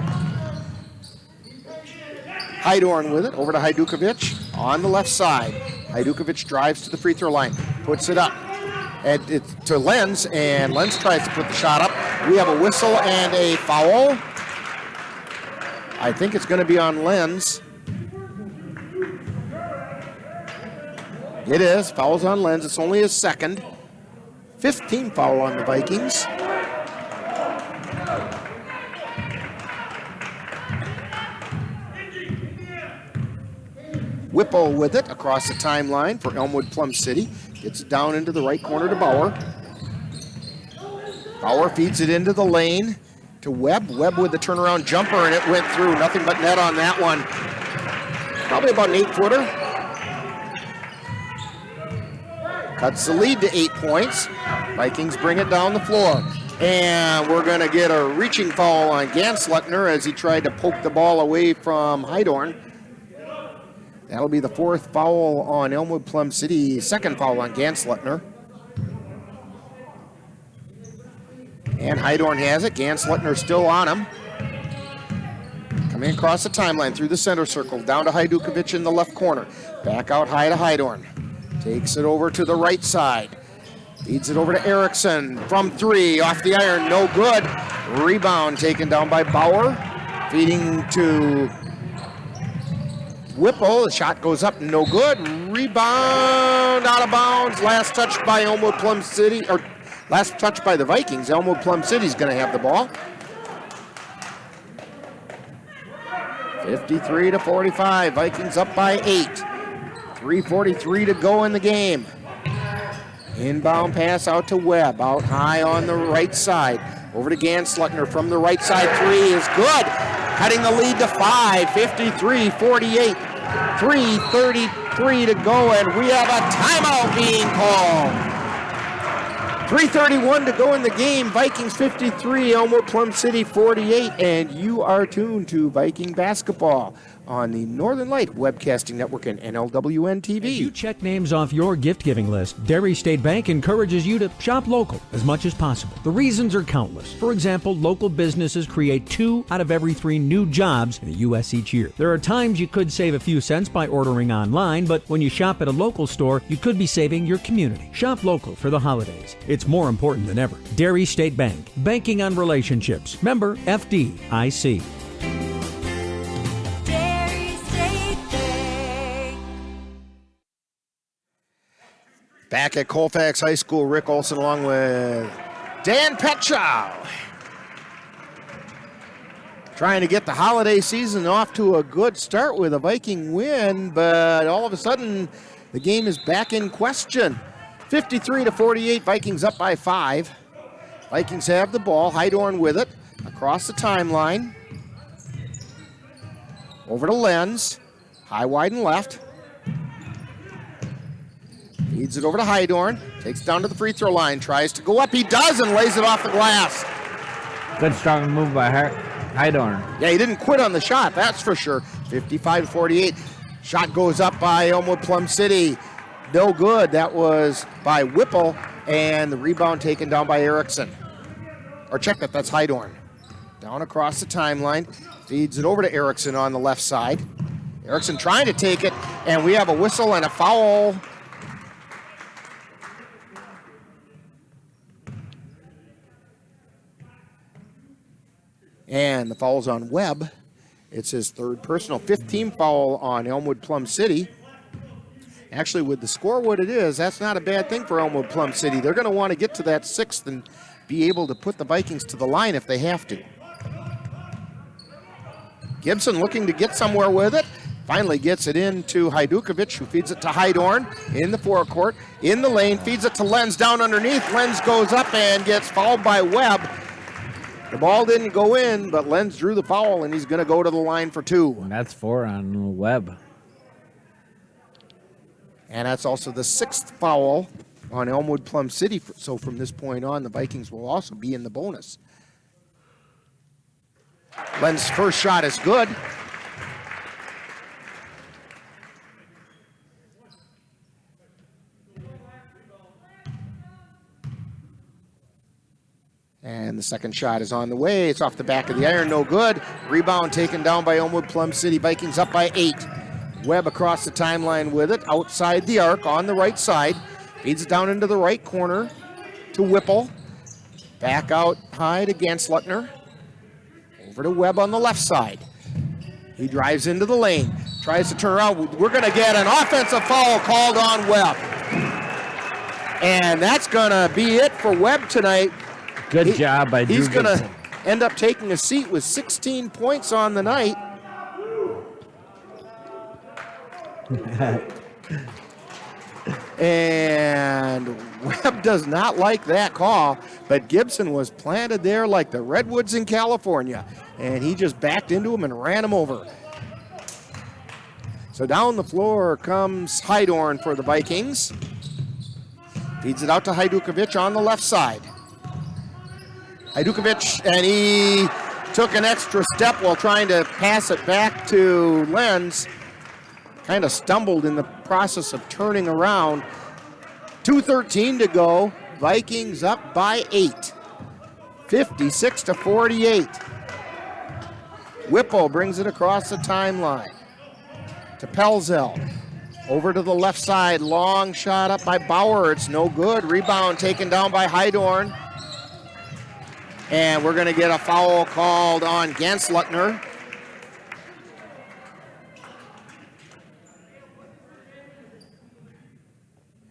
Hydorn with it, over to Hajdukovic on the left side. Hajdukovic drives to the free throw line, puts it up and it's to Lenz, and Lenz tries to put the shot up. We have a whistle and a foul. I think it's going to be on Lenz. It is. Foul's on Lenz. It's only his second. 15th foul on the Vikings. Whipple with it across the timeline for Elmwood Plum City. Gets it down into the right corner to Bauer. Bauer feeds it into the lane to Webb. Webb with the turnaround jumper, and it went through. Nothing but net on that one. Probably about an 8-footer. Cuts the lead to 8 points. Vikings bring it down the floor. And we're going to get a reaching foul on Ganslettner as he tried to poke the ball away from Hydorn. That'll be the 4th foul on Elmwood Plum City, 2nd foul on Ganslettner. And Hydorn has it. Ganslettner still on him. Coming across the timeline through the center circle, down to Hajdukovic in the left corner. Back out high to Hydorn. Takes it over to the right side. Feeds it over to Erickson from 3, off the iron, no good. Rebound taken down by Bauer. Feeding to Whipple, the shot goes up, no good. Rebound out of bounds. Last touch by Elmwood Plum City, or last touch by the Vikings. Elmwood Plum City's going to have the ball. 53-45, Vikings up by 8. 3:43 to go in the game. Inbound pass out to Webb, out high on the right side. Over to Ganslettner from the right side. 3 is good. Cutting the lead to 5, 53-48. 3:33 to go, and we have a timeout being called. 3:31 to go in the game. Vikings 53, Elmwood Plum City 48, and you are tuned to Viking basketball on the Northern Light Webcasting Network and NLWN TV.
As you check names off your gift-giving list, Derry State Bank encourages you to shop local as much as possible. The reasons are countless. For example, local businesses create 2 out of every 3 new jobs in the U.S. each year. There are times you could save a few cents by ordering online, but when you shop at a local store, you could be saving your community. Shop local for the holidays. It's more important than ever. Derry State Bank. Banking on relationships. Member FDIC.
Back at Colfax High School, Rick Olson along with Dan Petchow. Trying to get the holiday season off to a good start with a Viking win, but all of a sudden the game is back in question. 53-48, Vikings up by 5. Vikings have the ball, Hydorn with it, across the timeline. Over to Lenz, high, wide, and left. Feeds it over to Hydorn, takes it down to the free throw line, tries to go up, he does, and lays it off the glass.
Good strong move by Hydorn.
Yeah, he didn't quit on the shot, that's for sure. 55-48, shot goes up by Elmwood Plum City. No good, that was by Whipple, and the rebound taken down by Erickson. Or check that, that's Hydorn. Down across the timeline, feeds it over to Erickson on the left side. Erickson trying to take it, and we have a whistle and a foul. And the foul's on Webb. It's his 3rd personal. 15th foul on Elmwood Plum City. Actually, with the score what it is, that's not a bad thing for Elmwood Plum City. They're going to want to get to that 6th and be able to put the Vikings to the line if they have to. Gibson looking to get somewhere with it. Finally gets it into Hajdukovic, who feeds it to Hydorn in the forecourt. In the lane, feeds it to Lenz down underneath. Lenz goes up and gets fouled by Webb. The ball didn't go in, but Lenz drew the foul, and he's going to go to the line for 2.
And that's 4 on Webb.
And that's also the 6th foul on Elmwood Plum City. So from this point on, the Vikings will also be in the bonus. Lenz's first shot is good. And the second shot is on the way. It's off the back of the iron, no good. Rebound taken down by Elmwood Plum City. Vikings up by 8. Webb across the timeline with it, outside the arc on the right side. Feeds it down into the right corner to Whipple. Back out high to Gansluckner. Over to Webb on the left side. He drives into the lane, tries to turn around. We're going to get an offensive foul called on Webb. And that's going to be it for Webb tonight.
Good job by Drew
He's going to
Gibson.
end up taking a seat with 16 points on the night. And Webb does not like that call, but Gibson was planted there like the redwoods in California, and he just backed into him and ran him over. So down the floor comes Hydorn for the Vikings. Feeds it out to Hajdukovic on the left side. Hajdukovic, and he took an extra step while trying to pass it back to Lenz. Kind of stumbled in the process of turning around. 2:13 to go. Vikings up by 8. 56-48. Whipple brings it across the timeline to Pelzel. Over to the left side. Long shot up by Bauer. It's no good. Rebound taken down by Hydorn. And we're going to get a foul called on Gansluckner.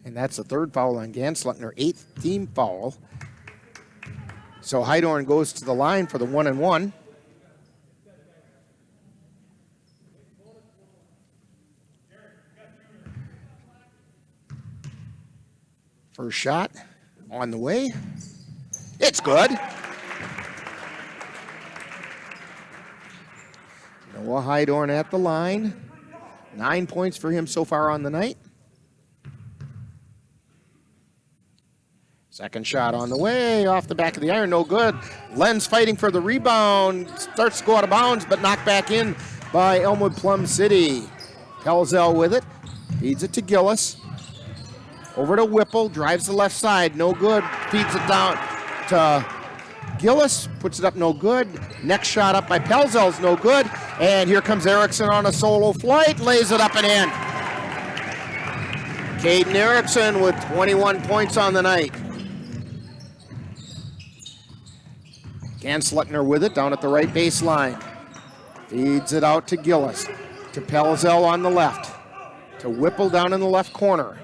And that's the third foul on Gansluckner, 8th team foul. So Hydorn goes to the line for the 1-and-1. First shot on the way. It's good. Noah Hydorn at the line. 9 points for him so far on the night. Second shot on the way, off the back of the iron, no good. Lenz fighting for the rebound, starts to go out of bounds, but knocked back in by Elmwood Plum City. Pelzel with it, feeds it to Gillis. Over to Whipple, drives the left side, no good. Feeds it down to Gillis, puts it up, no good. Next shot up by Pelzel's no good. And here comes Erickson on a solo flight, lays it up and in. Caden Erickson with 21 points on the night. Gansluckner with it down at the right baseline. Feeds it out to Gillis. To Pelzel on the left. To Whipple down in the left corner.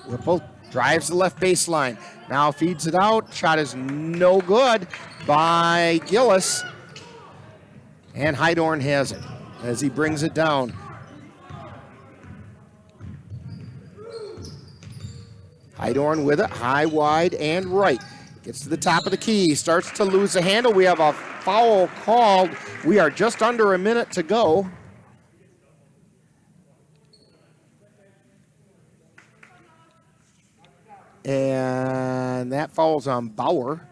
Whipple drives the left baseline. Now feeds it out. Shot is no good by Gillis. And Hydorn has it as he brings it down. Hydorn with it, high, wide, and right. Gets to the top of the key, starts to lose the handle. We have a foul called. We are just under a minute to go. And that foul's on Bauer.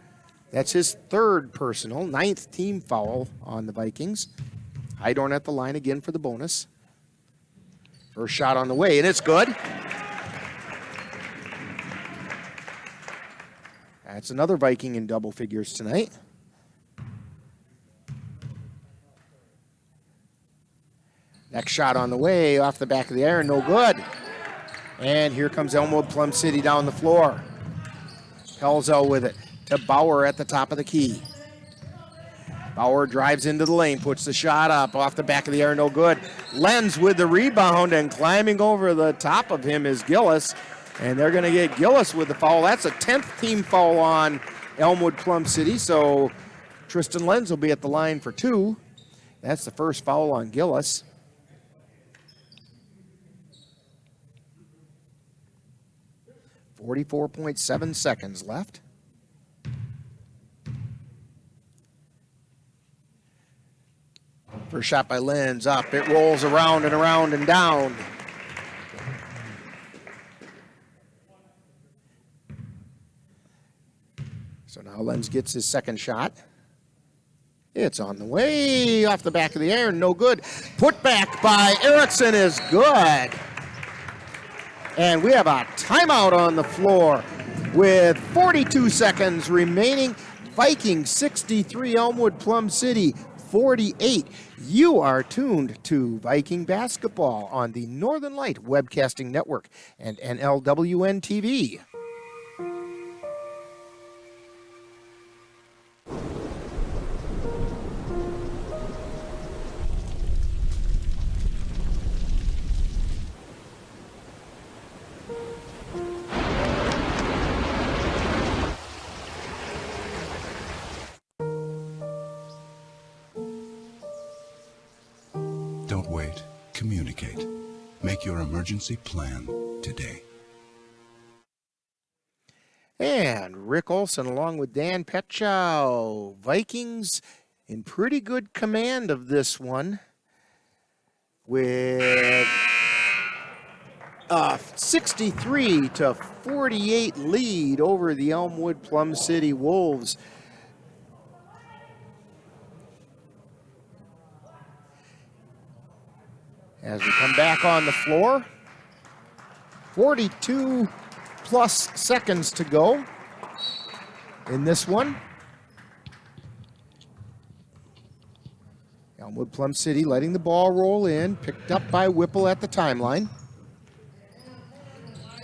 That's his third personal, 9th team foul on the Vikings. Hydorn at the line again for the bonus. First shot on the way, and it's good. That's another Viking in double figures tonight. Next shot on the way, off the back of the iron, no good. And here comes Elmwood Plum City down the floor. Pelzel with it to Bauer at the top of the key. Bauer drives into the lane, puts the shot up, off the back of the iron, no good. Lenz with the rebound, and climbing over the top of him is Gillis. And they're going to get Gillis with the foul. That's a 10th team foul on Elmwood Plum City. So Tristan Lenz will be at the line for 2. That's the first foul on Gillis. .7 seconds left. First shot by Lenz, up. It rolls around and around and down. So now Lenz gets his second shot. It's on the way, off the back of the iron, no good. Put back by Erickson is good. And we have a timeout on the floor. with 42 seconds remaining. Vikings 63, Elmwood Plum City 48. You are tuned to Viking basketball on the Northern Light Webcasting Network and NLWN TV.
Don't wait. Communicate. Make your emergency plan today.
And Rick Olson along with Dan Petchow. Vikings in pretty good command of this one with a 63-48 lead over the Elmwood Plum City Wolves. As we come back on the floor, 42 plus seconds to go in this one. Elmwood Plum City letting the ball roll in, picked up by Whipple at the timeline.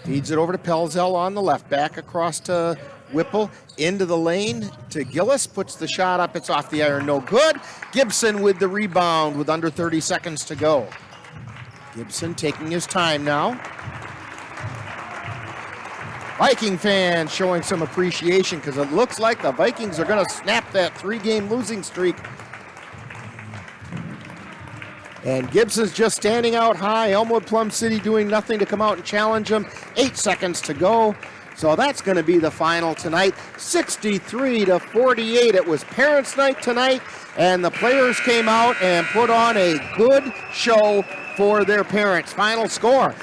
Feeds it over to Pelzel on the left, back across to Whipple, into the lane to Gillis, puts the shot up, it's off the iron, no good. Gibson with the rebound with under 30 seconds to go. Gibson taking his time now. Viking fans showing some appreciation because it looks like the Vikings are going to snap that 3-game losing streak. And Gibson's just standing out high. Elmwood Plum City doing nothing to come out and challenge them. 8 seconds to go. So that's going to be the final tonight. 63-48. It was Parents' Night tonight, and the players came out and put on a good show for their parents. Final score,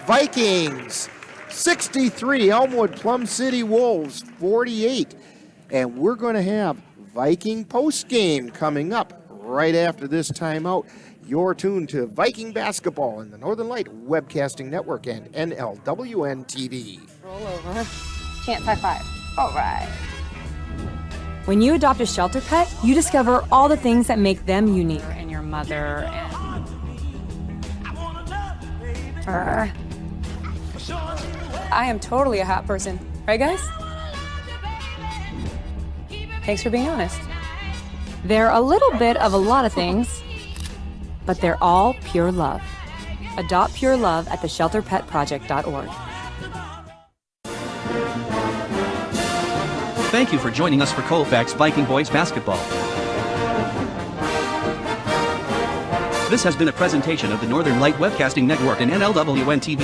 Vikings 63, Elmwood Plum City Wolves 48. And we're going to have Viking postgame coming up right after this timeout. You're tuned to Viking basketball in the Northern Light Webcasting Network and NLWN TV.
Roll over. Chance high five. All right.
When you adopt a shelter pet, you discover all the things that make them unique.
And your mother and... I am totally a hot person. Right, guys? Thanks for being honest.
They're a little bit of a lot of things, but they're all pure love. Adopt pure love at theshelterpetproject.org.
Thank you for joining us for Colfax Viking Boys Basketball. This has been a presentation of the Northern Light Webcasting Network and NLWN TV.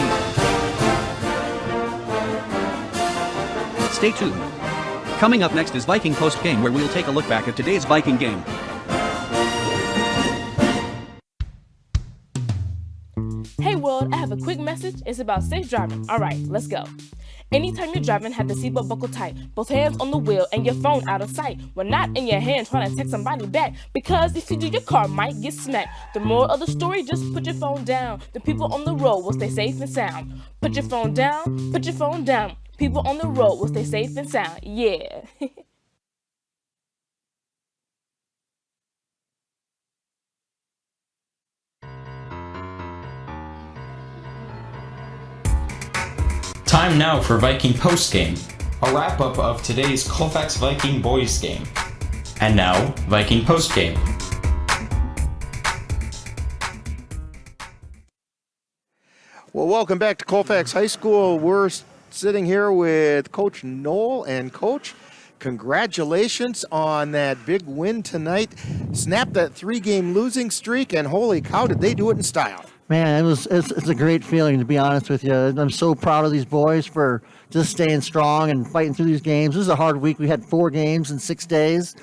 Stay tuned. Coming up next is Viking Post Game, where we'll take a look back at today's Viking game.
Hey world, I have a quick message. It's about safe driving. Alright, let's go. Anytime you're driving, have the seatbelt buckled tight. Both hands on the wheel and your phone out of sight. When not in your hand trying to text somebody back. Because if you do, your car might get smacked. The moral of the story, just put your phone down. The people on the road will stay safe and sound. Put your phone down, put your phone down. People on the road will stay safe and sound. Yeah.
Time now for Viking Postgame, a wrap-up of today's Colfax Viking boys game. And now, Viking Postgame.
Well, welcome back to Colfax High School. We're sitting here with Coach Knoll. And Coach, congratulations on that big win tonight. Snapped that 3-game losing streak, and holy cow, did they do it in style.
Man, it's a great feeling, to be honest with you. I'm so proud of these boys for just staying strong and fighting through these games. This is a hard week. We had 4 games in 6 days.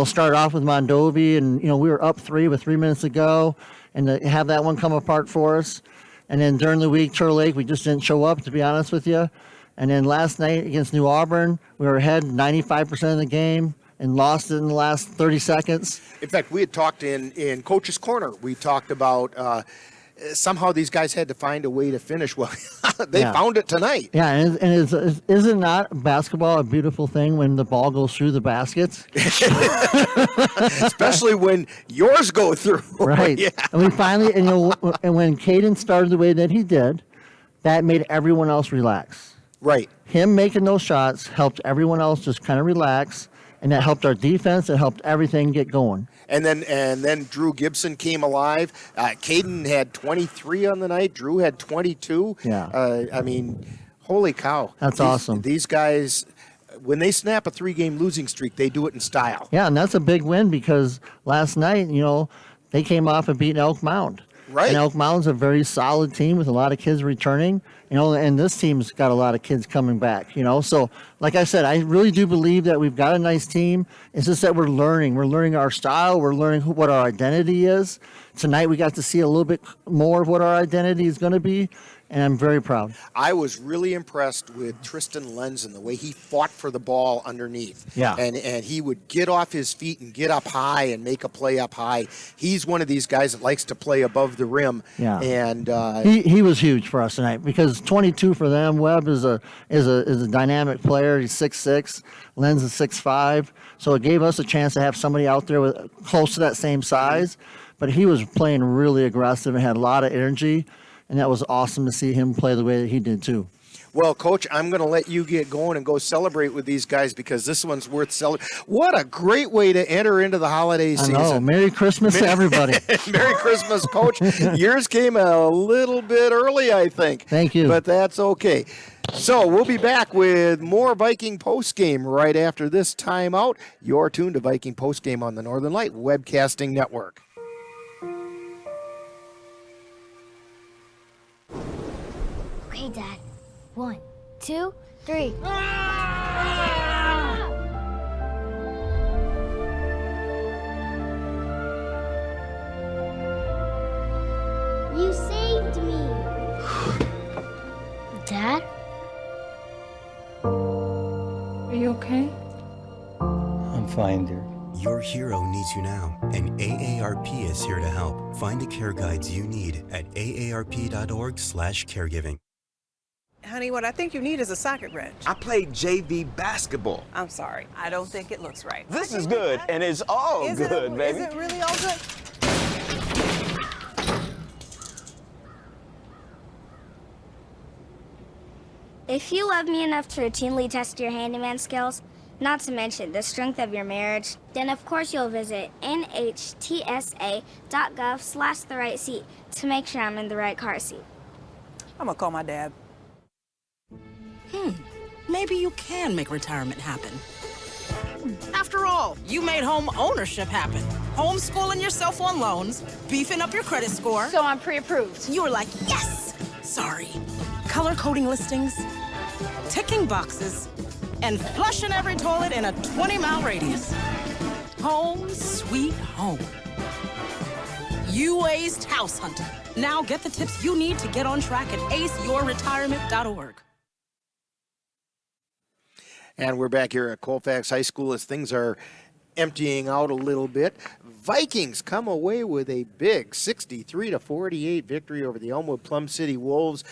Started off with Mondovi, and, we were up 3 with 3 minutes to go, and to have that one come apart for us. And then during the week, Turtle Lake, we just didn't show up, to be honest with you. And then last night against New Auburn, we were ahead 95% of the game and lost it in the last 30 seconds.
In fact, we had talked in Coach's Corner. We talked about somehow these guys had to find a way to finish. Well, they
Yeah.
found it tonight.
Yeah, and is it not basketball a beautiful thing when the ball goes through the baskets?
Especially when yours go through.
Right.
Yeah.
And we finally, and, and when Caden started the way that he did, that made everyone else relax.
Right.
Him making those shots helped everyone else just kind of relax, and that helped our defense. It helped everything get going.
And then Drew Gibson came alive. Caden had 23 on the night. Drew had 22.
Yeah.
I mean, holy cow.
That's awesome.
These guys, when they snap a 3-game losing streak, they do it in style.
Yeah, and that's a big win because last night, they came off and beat Elk Mound.
Right.
And Elk Mound's a very solid team with a lot of kids returning, and this team's got a lot of kids coming back, So, like I said, I really do believe that we've got a nice team. It's just that we're learning. We're learning our style. We're learning what our identity is. Tonight we got to see a little bit more of what our identity is going to be, and I'm very proud.
I was really impressed with Tristan Lenz and the way he fought for the ball underneath.
Yeah.
And he would get off his feet and get up high and make a play up high. He's one of these guys that likes to play above the rim.
Yeah.
And
he was huge for us tonight because 22 for them. Webb is a dynamic player. He's 6'6". Lenz is 6'5". So it gave us a chance to have somebody out there with close to that same size. But he was playing really aggressive and had a lot of energy. And that was awesome to see him play the way that he did, too.
Well, Coach, I'm going to let you get going and go celebrate with these guys because this one's worth celebrating. What a great way to enter into the holiday season.
I know. Merry Christmas to everybody.
Merry Christmas, Coach. Yours came a little bit early, I think.
Thank you.
But that's okay. So we'll be back with more Viking postgame right after this timeout. You're tuned to Viking postgame on the Northern Light Webcasting Network.
Okay, Dad. 1, 2, 3. You saved me. Dad?
Are you okay?
I'm fine, dear.
Your hero needs you now, and AARP is here to help. Find the care guides you need at aarp.org/caregiving.
Honey, what I think you need is a socket wrench.
I played JV basketball.
I'm sorry. I don't think it looks right.
This is good, and it's all good, baby.
Is it really all good?
If you love me enough to routinely test your handyman skills, not to mention the strength of your marriage, then of course you'll visit nhtsa.gov/the-right-seat to make sure I'm in the right car seat.
I'm gonna call my dad.
Maybe you can make retirement happen. After all, you made home ownership happen. Homeschooling yourself on loans, beefing up your credit score.
So I'm pre-approved.
You were like, yes! Sorry. Color coding listings, ticking boxes, and flushing every toilet in a 20-mile radius. Home sweet home. You aced house hunting. Now get the tips you need to get on track at aceyourretirement.org.
And we're back here at Colfax High School as things are emptying out a little bit. Vikings come away with a big 63-48 victory over the Elmwood Plum City Wolves.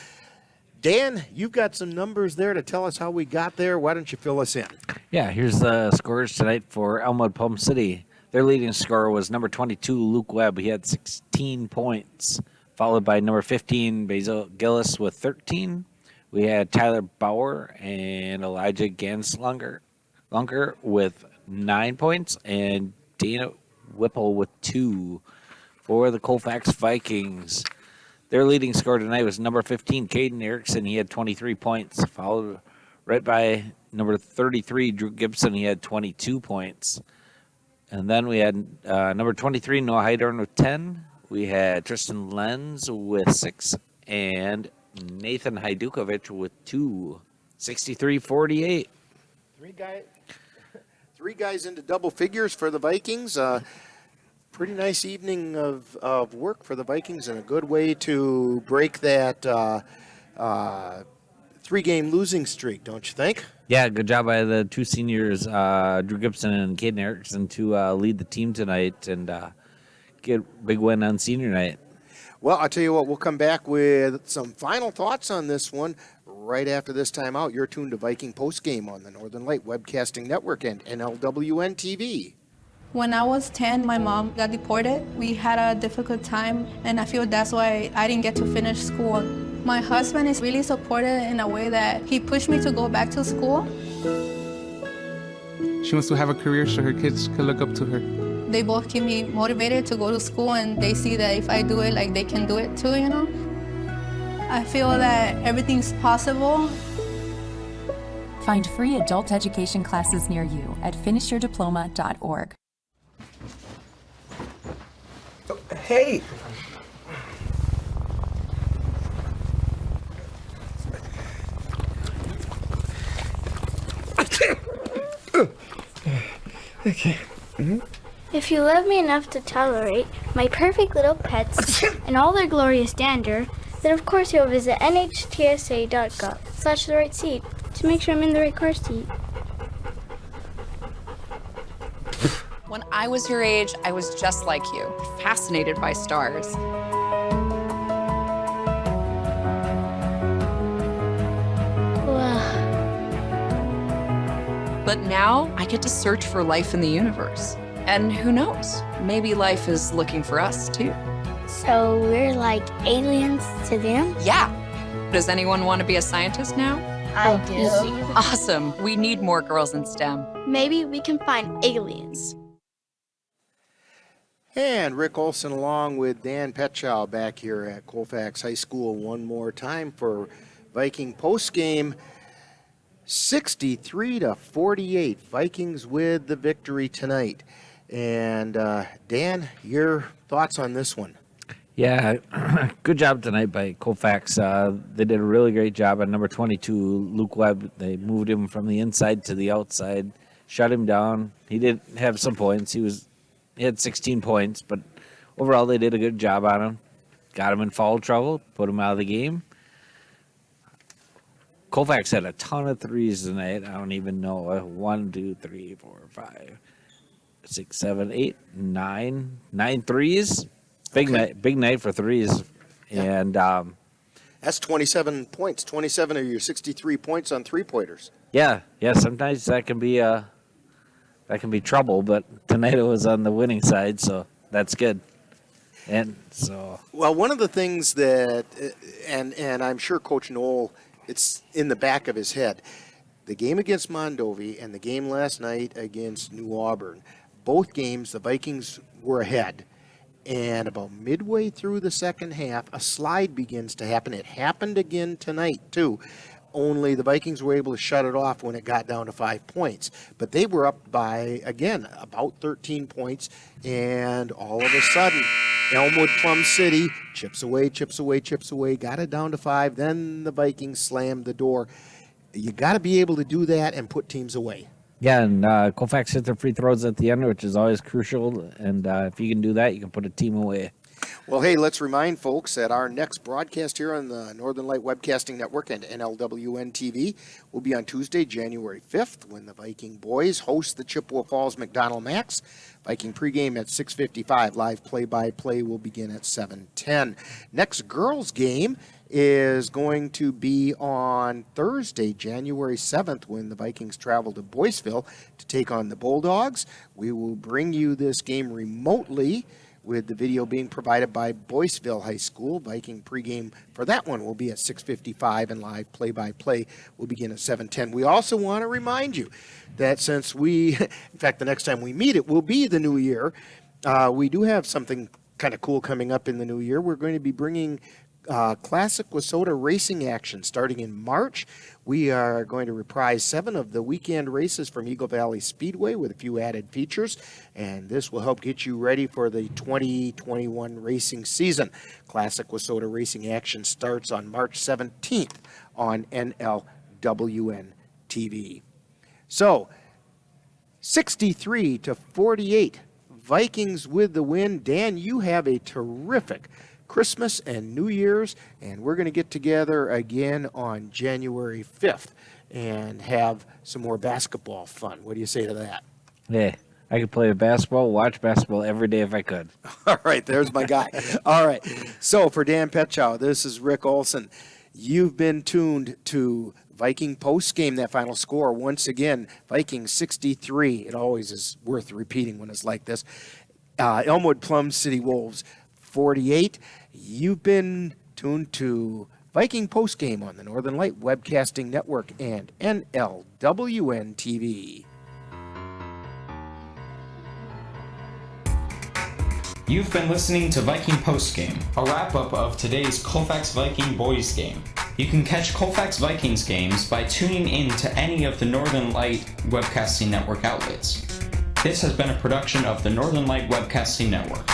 Dan, you've got some numbers there to tell us how we got there. Why don't you fill us in?
Yeah, here's the scores tonight for Elmwood Plum City. Their leading scorer was number 22, Luke Webb. He had 16 points, followed by number 15, Basil Gillis with 13. We had Tyler Bauer and Elijah Ganslunger with 9 points, and Dana Whipple with 2 for the Colfax Vikings. Their leading scorer tonight was number 15, Caden Erickson. He had 23 points, followed right by number 33, Drew Gibson. He had 22 points. And then we had number 23, Noah Heidorn with 10. We had Tristan Lenz with 6, and Nathan Hajdukovic with 2, 63-48.
Three guys into double figures for the Vikings. Pretty nice evening of work for the Vikings and a good way to break that 3-game losing streak, don't you think?
Yeah, good job by the two seniors, Drew Gibson and Caden Erickson, to lead the team tonight and get a big win on senior night.
Well, I'll tell you what, we'll come back with some final thoughts on this one right after this time out. You're tuned to Viking Postgame on the Northern Light Webcasting Network and NLWN TV.
When I was 10, my mom got deported. We had a difficult time, and I feel that's why I didn't get to finish school. My husband is really supportive in a way that he pushed me to go back to school.
She wants to have a career so her kids can look up to her.
They both keep me motivated to go to school, and they see that if I do it, like, they can do it too, you know? I feel that everything's possible.
Find free adult education classes near you at finishyourdiploma.org.
Hey!
Okay.
If you love me enough to tolerate my perfect little pets and all their glorious dander, then of course you'll visit nhtsa.gov/the right seat to make sure I'm in the right car seat.
When I was your age, I was just like you, fascinated by stars. But now I get to search for life in the universe. And who knows, maybe life is looking for us too.
So we're like aliens to them?
Yeah. Does anyone want to be a scientist now?
I do.
Awesome. We need more girls in STEM.
Maybe we can find aliens.
And Rick Olson along with Dan Petchow back here at Colfax High School one more time for Viking postgame. 63-48, Vikings with the victory tonight. And Dan, your thoughts on this one?
Yeah, good job tonight by Colfax. They did a really great job on number 22, Luke Webb. They moved him from the inside to the outside, shut him down. He did have some points. He had 16 points, but overall they did a good job on him. Got him in foul trouble, put him out of the game. Colfax had a ton of threes tonight. I don't even know. 1, 2, 3, 4, 5, 6, 7, 8, 9. 9 threes. Big night for threes. Yeah. And
that's 27 points. 27 of your 63 points on three-pointers.
Yeah. Sometimes that can be trouble, but tonight it was on the winning side, so that's good. And so,
well, one of the things that, and I'm sure Coach Knoll, it's in the back of his head, the game against Mondovi and the game last night against New Auburn, both games the Vikings were ahead. And about midway through the second half, a slide begins to happen. It happened again tonight, too. Only the Vikings were able to shut it off when it got down to 5 points. But they were up by, again, about 13 points. And all of a sudden, Elmwood Plum City chips away, got it down to 5. Then the Vikings slammed the door. You got to be able to do that and put teams away.
Yeah, and Colfax hit their free throws at the end, which is always crucial. And if you can do that, you can put a team away.
Well, hey, let's remind folks that our next broadcast here on the Northern Light Webcasting Network and NLWN TV will be on Tuesday, January 5th, when the Viking boys host the Chippewa Falls McDonald Max. Viking pregame at 6:55. Live play-by-play will begin at 7:10. Next girls' game is going to be on Thursday, January 7th, when the Vikings travel to Boyceville to take on the Bulldogs. We will bring you this game remotely, with the video being provided by Boyceville High School. Viking pregame for that one will be at 6:55, and live play-by-play will begin at 7:10. We also want to remind you that since in fact, the next time we meet, it will be the new year. We do have something kind of cool coming up in the new year. We're going to be bringing Classic Wissota racing action starting in March. We are going to reprise 7 of the weekend races from Eagle Valley Speedway with a few added features, and this will help get you ready for the 2021 racing season. Classic Wissota racing action starts on March 17th on NLWN TV. So, 63-48, Vikings with the win. Dan, you have a terrific Christmas and New Year's, and we're going to get together again on January 5th and have some more basketball fun. What do you say to that?
Yeah, I could play basketball, watch basketball every day if I could.
All right, there's my guy. All right. So for Dan Petchow, this is Rick Olson. You've been tuned to Viking post game. That final score, once again, Vikings 63. It always is worth repeating when it's like this. Elmwood Plum City Wolves 48. You've been tuned to Viking post game on the Northern Light Webcasting Network and NLWN TV.
You've been listening to Viking Postgame, a wrap-up of today's Colfax Viking boys game. You can catch Colfax Vikings games by tuning in to any of the Northern Light Webcasting Network outlets. This has been a production of the Northern Light Webcasting Network.